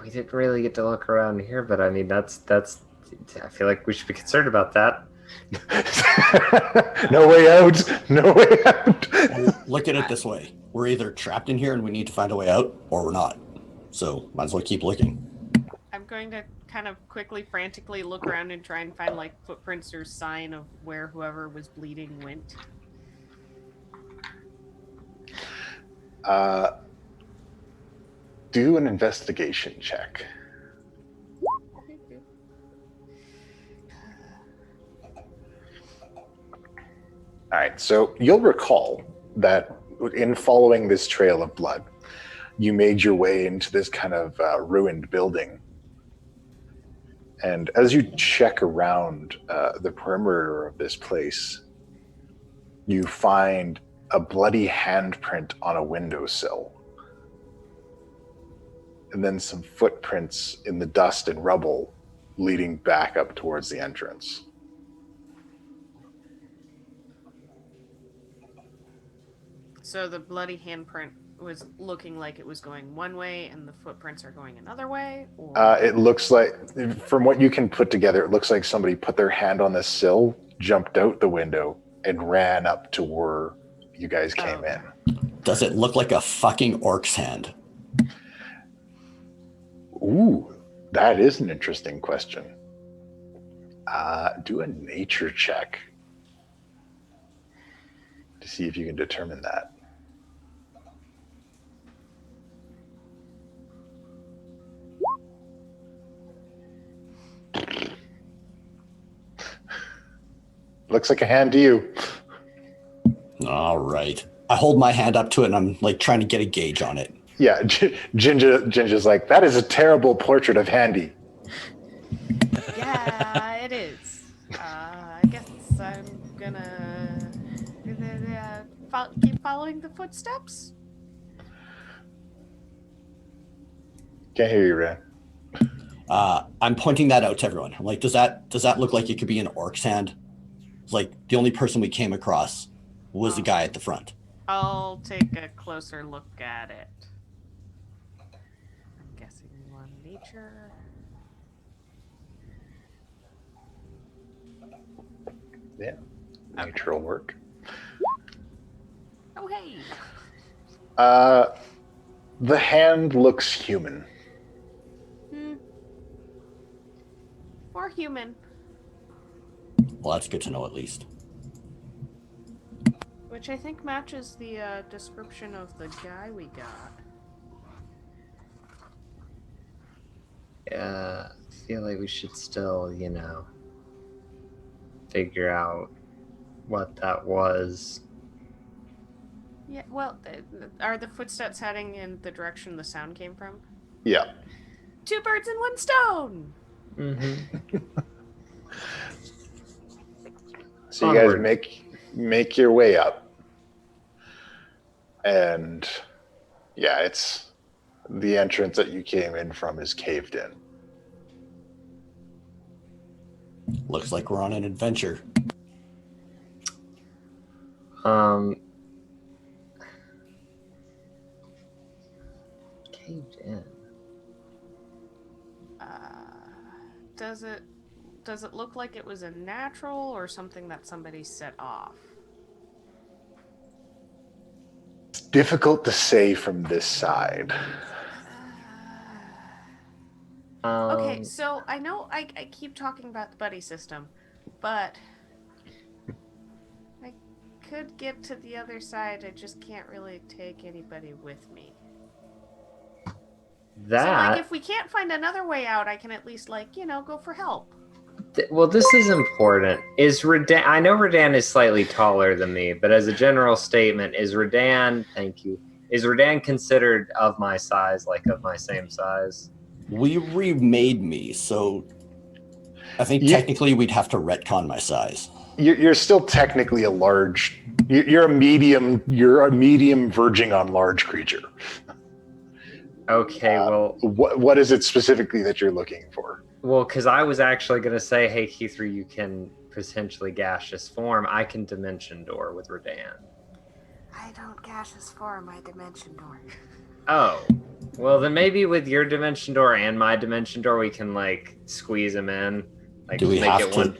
We didn't really get to look around here, but I mean, that's. I feel like we should be concerned about that. No way out. No way out. Look at it this way. We're either trapped in here and we need to find a way out, or we're not. So might as well keep looking. I'm going to kind of quickly, frantically look around and try and find like footprints or sign of where whoever was bleeding went. Do an investigation check. All right, so you'll recall that in following this trail of blood, you made your way into this kind of ruined building. And as you check around the perimeter of this place, you find a bloody handprint on a windowsill. And then some footprints in the dust and rubble leading back up towards the entrance. So the bloody handprint was looking like it was going one way and the footprints are going another way? Or... It looks like, from what you can put together, it looks like somebody put their hand on the sill, jumped out the window, and ran up to where you guys came in. Does it look like a fucking orc's hand? Ooh, that is an interesting question. Do a nature check to see if you can determine that. Looks like a hand to you. All right. I hold my hand up to it and I'm like trying to get a gauge on it. Yeah, Ginger's like, that is a terrible portrait of Handy. Yeah, it is. I guess I'm gonna keep following the footsteps. Can't hear you, Ren. I'm pointing that out to everyone. I'm like, does that look like it could be an orc's hand? It's like the only person we came across was the guy at the front. I'll take a closer look at it. I'm guessing one nature. Yeah, nature will work. Oh, hey. The hand looks human. More human. Well, that's good to know at least. Which I think matches the description of the guy we got. Yeah, I feel like we should still, figure out what that was. Yeah, well, are the footsteps heading in the direction the sound came from? Yeah. 2 birds in 1 stone! Mm-hmm. So you guys Onward. make your way up. And yeah, it's the entrance that you came in from is caved in. Looks like we're on an adventure. Caved in. Does it look like it was a natural or something that somebody set off? It's difficult to say from this side. Okay, so I know I keep talking about the buddy system, but I could get to the other side. I just can't really take anybody with me. So, like, if we can't find another way out, I can at least, go for help. Well, this is important. Is Redann? I know Redann is slightly taller than me, but as a general statement, is Redann? Thank you. Is Redann considered of my size, like of my same size? We remade me, so I think technically we'd have to retcon my size. You're still technically a large. You're a medium. You're a medium verging on large creature. Okay, well, what is it specifically that you're looking for? Well, because I was actually going to say, hey, Kithri, you can potentially gaseous form. I can dimension door with Redann. I don't gaseous form, I dimension door. Oh, well, then maybe with your dimension door and my dimension door, we can, squeeze them in. Do we have to?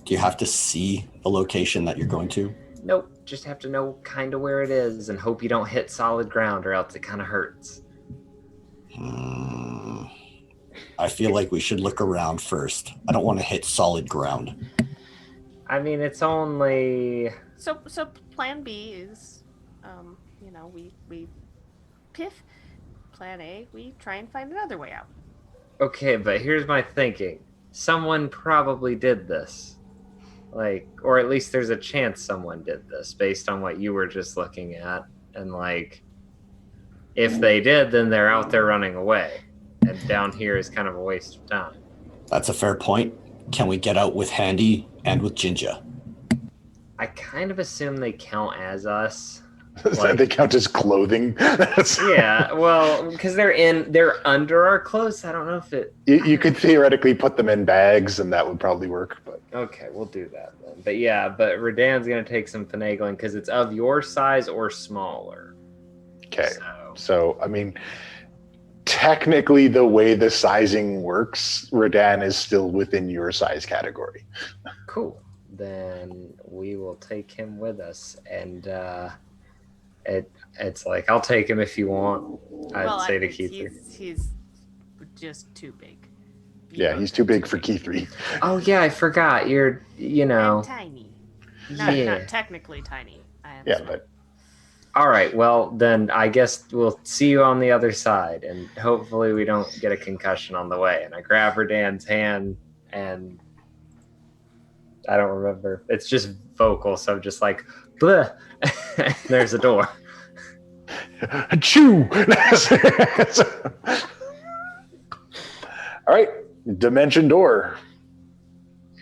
Do you have to see the location that you're going to? Nope, just have to know kind of where it is and hope you don't hit solid ground or else it kind of hurts. I feel like we should look around first. I don't want to hit solid ground. I mean, it's only... So plan B is, we piff. Plan A, we try and find another way out. Okay, but here's my thinking. Someone probably did this. Or at least there's a chance someone did this based on what you were just looking at. And, if they did, then they're out there running away. And down here is kind of a waste of time. That's a fair point. Can we get out with Handy and with Jinja? I kind of assume they count as us. They count as clothing. Yeah, well, because they're under our clothes. I don't know if it. You could theoretically put them in bags, and that would probably work. But okay, we'll do that then. But yeah, Redann's gonna take some finagling because it's of your size or smaller. Okay, so I mean, technically, the way the sizing works, Redann is still within your size category. Cool. Then we will take him with us, and it's like, I'll take him if you want. I'd say to Kithri. He's just too big. Yeah, he's too big for Kithri. Oh yeah, I forgot. You're, I'm tiny. Not technically tiny. Yeah, but. All right, well, then I guess we'll see you on the other side, and hopefully we don't get a concussion on the way. And I grab Redann's hand, and I don't remember. It's just vocal, so I'm just like, bleh. There's a door. Achoo! All right, dimension door.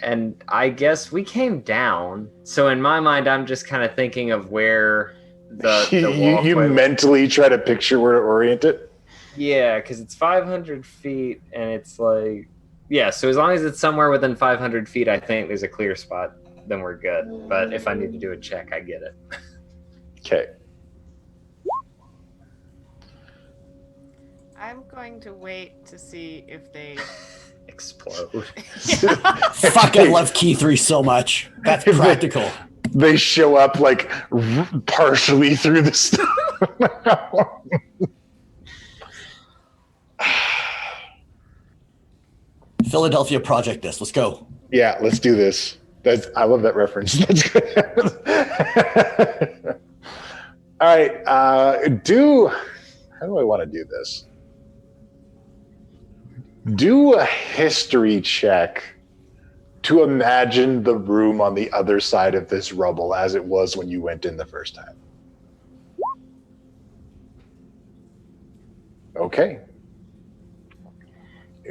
And I guess we came down. So in my mind, I'm just kind of thinking of where you mentally try to picture where to orient it? Yeah, because it's 500 feet, and it's like... Yeah, so as long as it's somewhere within 500 feet, I think there's a clear spot, then we're good. But if I need to do a check, I get it. Okay. I'm going to wait to see if they explode. Fuck, I love Kithri so much. That's practical. They show up like partially through the stuff. Philadelphia Project this. Let's go. Yeah, let's do this. I love that reference. That's good. All right. How do I want to do this? Do a history check to imagine the room on the other side of this rubble as it was when you went in the first time. Okay.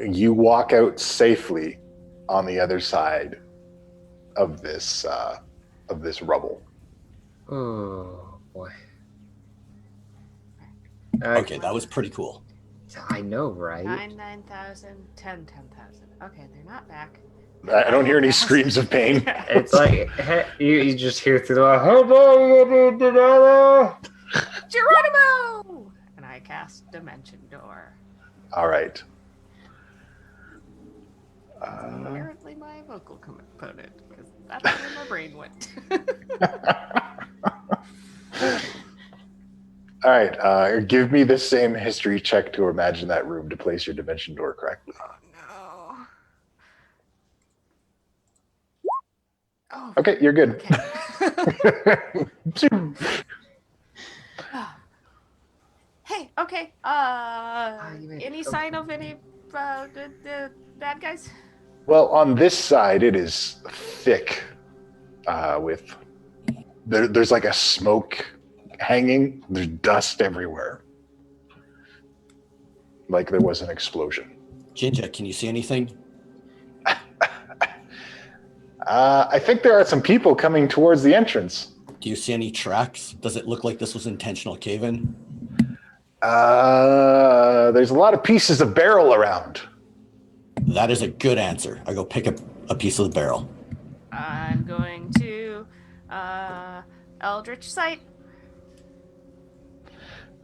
You walk out safely on the other side of this rubble. Oh boy. Okay, that was pretty cool. I know, right? 9,000, 10,000. Okay, they're not back. I don't hear any screams of pain. It's like you just hear through the Geronimo! And I cast Dimension Door. All right. Apparently my vocal component, because that's where my brain went. All right. Give me the same history check to imagine that room to place your dimension door correctly. Oh, no. Oh, Okay, you're good. okay. Hey, okay. Any sign of any the bad guys? Well, on this side, it is thick with there's like a smoke hanging. There's dust everywhere, like there was an explosion. Jinja, can you see anything? I think there are some people coming towards the entrance. Do you see any tracks? Does it look like this was intentional cave-in? There's a lot of pieces of barrel around. That is a good answer. I go pick up a piece of the barrel. I'm going to Eldritch Sight.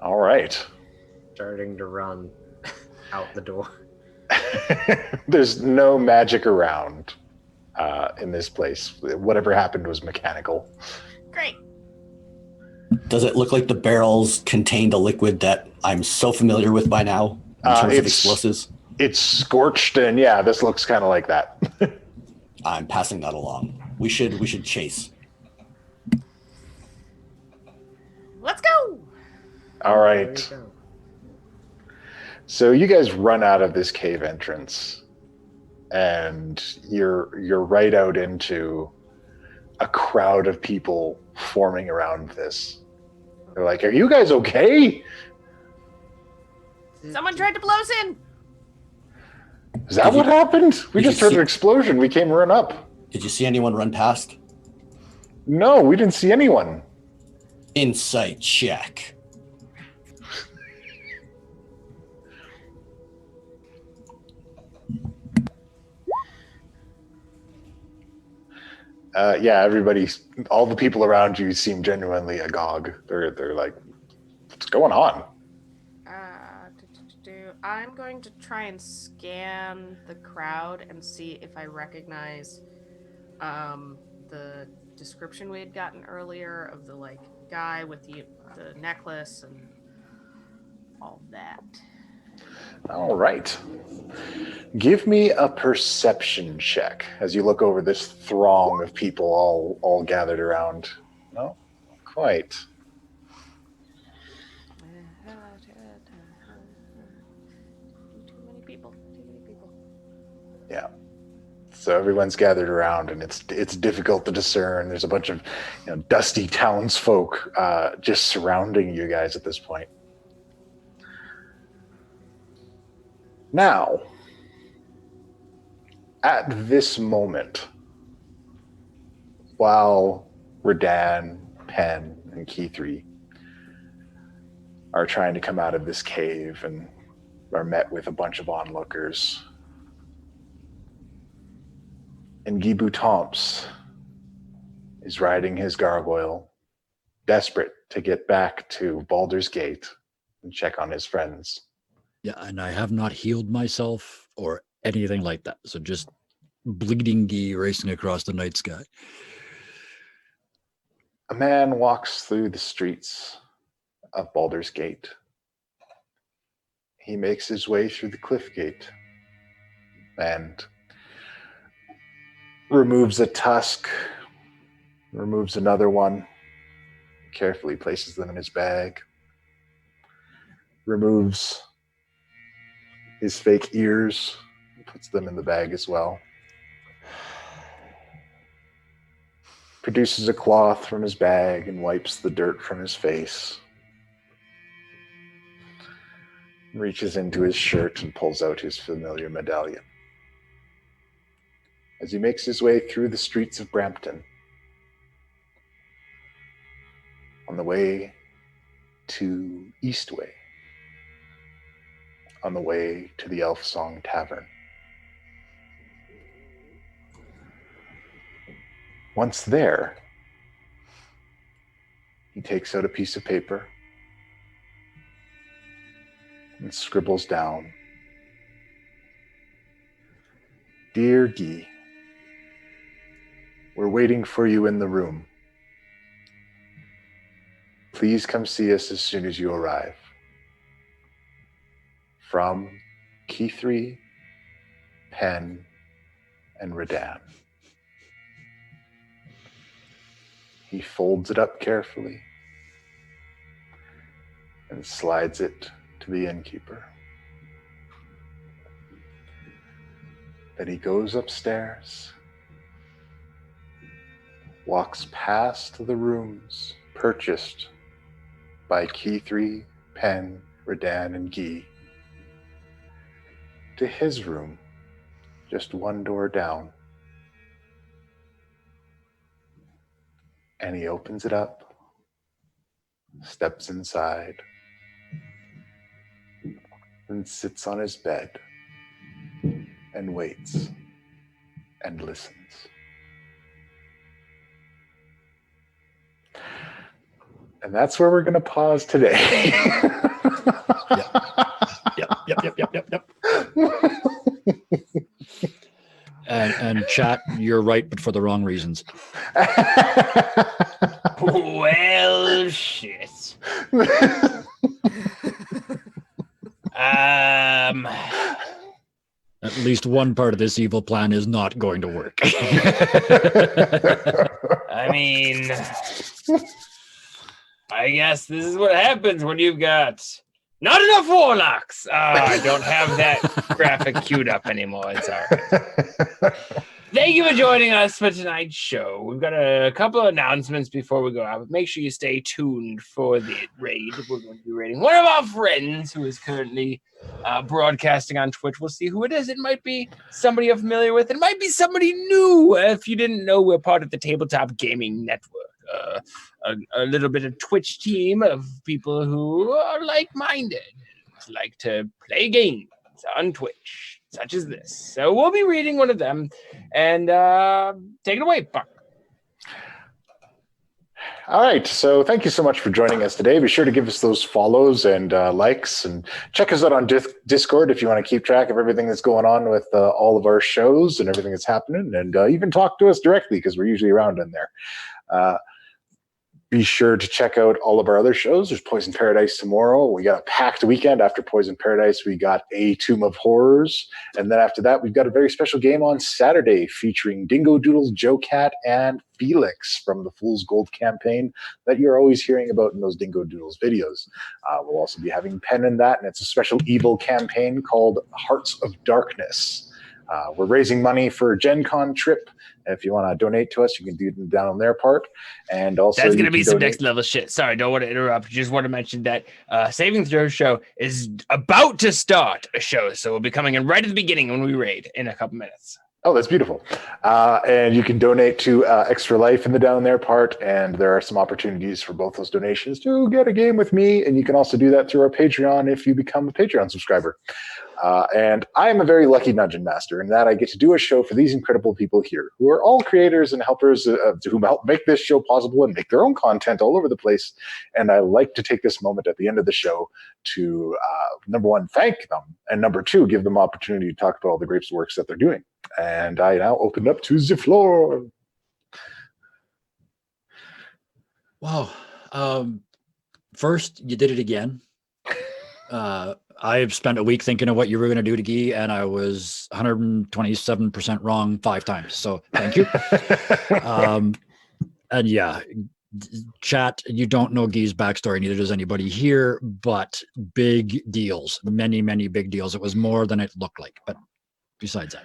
All right. starting to run out the door. There's no magic around in this place. Whatever happened was mechanical. Great. Does it look like the barrels contained a liquid that I'm so familiar with by now in terms of explosives? It's scorched, and yeah, this looks kind of like that. I'm passing that along. We should chase. Let's go. All right. So you guys run out of this cave entrance, and you're right out into a crowd of people forming around this. They're like, "Are you guys okay? Someone tried to blow us in. Is that what happened? We did just you heard see- an explosion. We came run up." Did you see anyone run past? No, we didn't see anyone. Insight check. Yeah, all the people around you seem genuinely agog. They're like, "What's going on?" I'm going to try and scan the crowd and see if I recognize the description we had gotten earlier of the guy with the necklace and all that. All right. Give me a perception check as you look over this throng of people all gathered around. No, not quite. Too many people. Yeah. So everyone's gathered around, and it's difficult to discern. There's a bunch of dusty townsfolk just surrounding you guys at this point. Now, at this moment, while Redann, Penn, and Kithri are trying to come out of this cave and are met with a bunch of onlookers, and Guy Boutomps is riding his gargoyle, desperate to get back to Baldur's Gate and check on his friends. Yeah, and I have not healed myself or anything like that. So just bleeding gi racing across the night sky. A man walks through the streets of Baldur's Gate. He makes his way through the cliff gate and removes a tusk, removes another one, carefully places them in his bag, removes his fake ears, puts them in the bag as well, produces a cloth from his bag and wipes the dirt from his face, reaches into his shirt and pulls out his familiar medallion. As he makes his way through the streets of Brampton, on the way to Eastway, on the way to the Elf Song Tavern. Once there, he takes out a piece of paper and scribbles down, "Dear Guy, we're waiting for you in the room. Please come see us as soon as you arrive. From Kithri, Penn, and Redann." He folds it up carefully and slides it to the innkeeper. Then he goes upstairs, walks past the rooms purchased by Kithri, Penn, Redann, and Guy, to his room, just one door down. And he opens it up, steps inside, and sits on his bed and waits and listens. And that's where we're going to pause today. Yep. And chat, you're right, but for the wrong reasons. Well, shit. At least one part of this evil plan is not going to work. I mean, I guess this is what happens when you've got not enough warlocks. I don't have that graphic queued up anymore. It's all right. Thank you for joining us for tonight's show. We've got a couple of announcements before we go out, but make sure you stay tuned for the raid. We're going to be raiding one of our friends who is currently broadcasting on Twitch. We'll see who it is. It might be somebody you're familiar with. It might be somebody new. If you didn't know, we're part of the Tabletop Gaming Network. A little bit of Twitch team of people who are like-minded, like to play games on Twitch, such as this. So we'll be reading one of them, and take it away, Buck. All right, so thank you so much for joining us today. Be sure to give us those follows and likes, and check us out on Discord if you want to keep track of everything that's going on with all of our shows and everything that's happening, and even talk to us directly because we're usually around in there. Be sure to check out all of our other shows. There's Poison Paradise tomorrow. We got a packed weekend after Poison Paradise. We got a Tomb of Horrors. And then after that, we've got a very special game on Saturday featuring Dingo Doodles, Joe Cat, and Felix from the Fool's Gold campaign that you're always hearing about in those Dingo Doodles videos. We'll also be having Penn in that, and it's a special evil campaign called Hearts of Darkness. We're raising money for a Gen Con trip. If you want to donate to us, you can do it down on their part. And also, that's going to be some next level shit. Sorry, don't want to interrupt. Just want to mention that Saving Throw Show is about to start a show. So we'll be coming in right at the beginning when we raid in a couple minutes. Oh, that's beautiful. And you can donate to Extra Life in the down there part. And there are some opportunities for both those donations to get a game with me. And you can also do that through our Patreon if you become a Patreon subscriber. And I am a very lucky dungeon master in that I get to do a show for these incredible people here, who are all creators and helpers who help make this show possible and make their own content all over the place. And I like to take this moment at the end of the show to, number one, thank them, and number two, give them opportunity to talk about all the great works that they're doing. And I now open up to the floor. Wow. First, you did it again. I've spent a week thinking of what you were going to do to Guy, and I was 127% wrong 5 times. So thank you. And yeah, chat, you don't know Guy's backstory, neither does anybody here, but big deals, many, many big deals. It was more than it looked like. But besides that,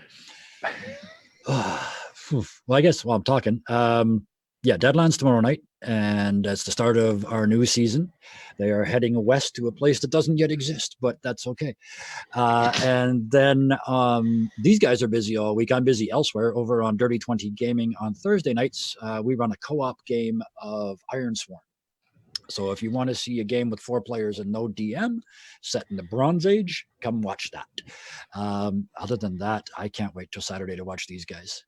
well, I guess while I'm talking, yeah, Deadlands tomorrow night, and that's the start of our new season. They are heading west to a place that doesn't yet exist, but that's okay. And then these guys are busy all week. I'm busy elsewhere over on Dirty 20 Gaming on Thursday nights. We run a co-op game of Ironsworn. So if you want to see a game with 4 players and no DM set in the Bronze Age, come watch that. Other than that, I can't wait till Saturday to watch these guys.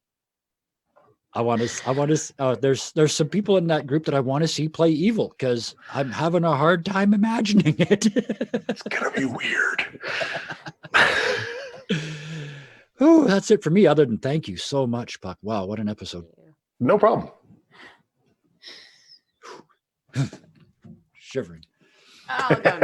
I want to. There's some people in that group that I want to see play evil because I'm having a hard time imagining it. It's gonna be weird. Oh, that's it for me. Other than thank you so much, Puck. Wow, what an episode! No problem. Shivering. Oh, no.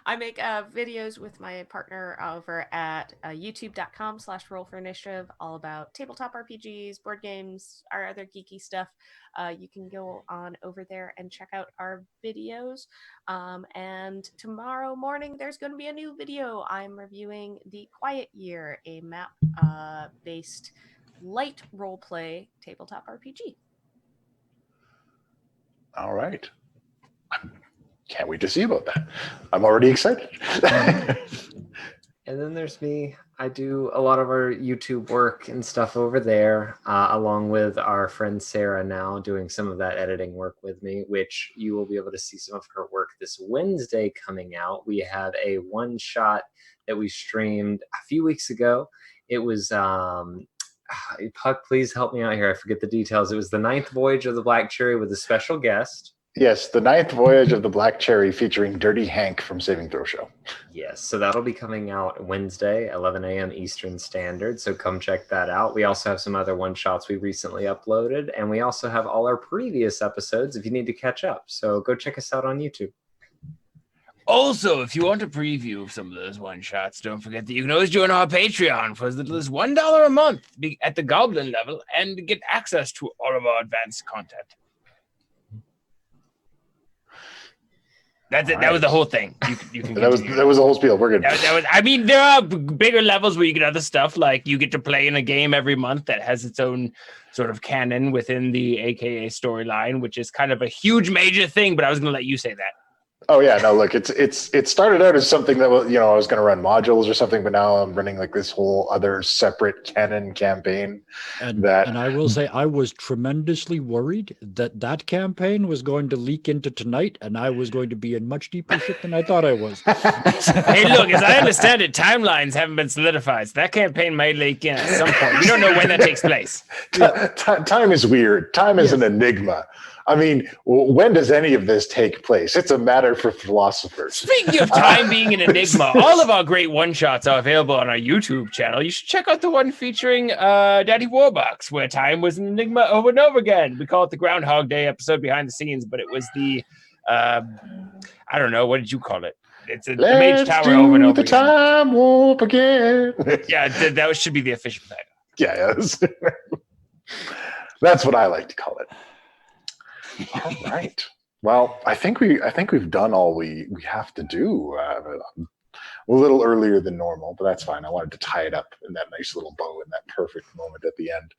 I make videos with my partner over at youtube.com/roll4initiative, all about tabletop RPGs, board games, our other geeky stuff. You can go on over there and check out our videos. And tomorrow morning, there's going to be a new video. I'm reviewing The Quiet Year, a map-based light roleplay tabletop RPG. All right. Can't wait to see about that. I'm already excited. And then there's me. I do a lot of our YouTube work and stuff over there, along with our friend Sarah now doing some of that editing work with me, which you will be able to see some of her work this Wednesday coming out. We had a one-shot that we streamed a few weeks ago. It was, Puck, please help me out here. I forget the details. It was the 9th Voyage of the Black Cherry with a special guest. Yes, the 9th Voyage of the Black Cherry featuring Dirty Hank from Saving Throw Show. Yes, so that'll be coming out Wednesday, 11 a.m. Eastern Standard, so come check that out. We also have some other one-shots we recently uploaded, and we also have all our previous episodes if you need to catch up. So go check us out on YouTube. Also, if you want a preview of some of those one-shots, don't forget that you can always join our Patreon for as little as $1 a month at the Goblin level and get access to all of our advanced content. That's it. That was the whole thing. You can that was the whole spiel. We're good. That was, I mean, there are bigger levels where you get other stuff, like you get to play in a game every month that has its own sort of canon within the AKA storyline, which is kind of a huge major thing. But I was going to let you say that. Oh yeah, no, look, it started out as something that was, I was going to run modules or something, but now I'm running like this whole other separate canon campaign. And I will say I was tremendously worried that campaign was going to leak into tonight, and I was going to be in much deeper shit than I thought I was. Hey, look, as I understand it, timelines haven't been solidified. So that campaign may leak in at some point. We don't know when that takes place. Time is weird. Time is an enigma. I mean, when does any of this take place? It's a matter for philosophers. Speaking of time being an enigma, all of our great one-shots are available on our YouTube channel. You should check out the one featuring Daddy Warbox, where time was an enigma over and over again. We call it the Groundhog Day episode behind the scenes, but it was the, I don't know, what did you call it? It's the Mage Tower over and over again. Time warp again. Yeah, that should be the official title. Yeah, yes. That's what I like to call it. All right. Well, I think we've done all we have to do. A little earlier than normal, but that's fine. I wanted to tie it up in that nice little bow in that perfect moment at the end.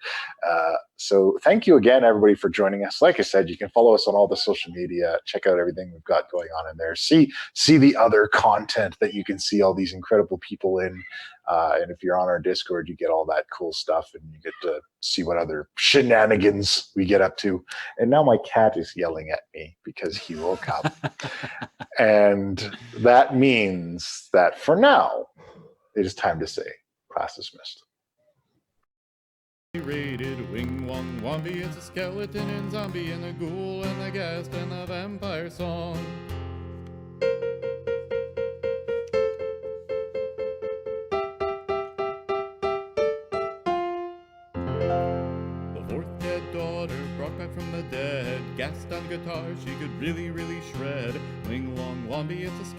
So thank you again, everybody, for joining us. Like I said, you can follow us on all the social media. Check out everything we've got going on in there. See the other content that you can see all these incredible people in. And if you're on our Discord, you get all that cool stuff, and you get to see what other shenanigans we get up to. And now my cat is yelling at me because he woke up. And that means that for now, it is time to say class dismissed. Rated wing wong wombi, it's a skeleton and zombie and a ghoul and a ghast and a vampire song. The fourth dead daughter brought back from the dead, gassed on guitar, she could really, really shred. Wing wong wombi, it's a skeleton.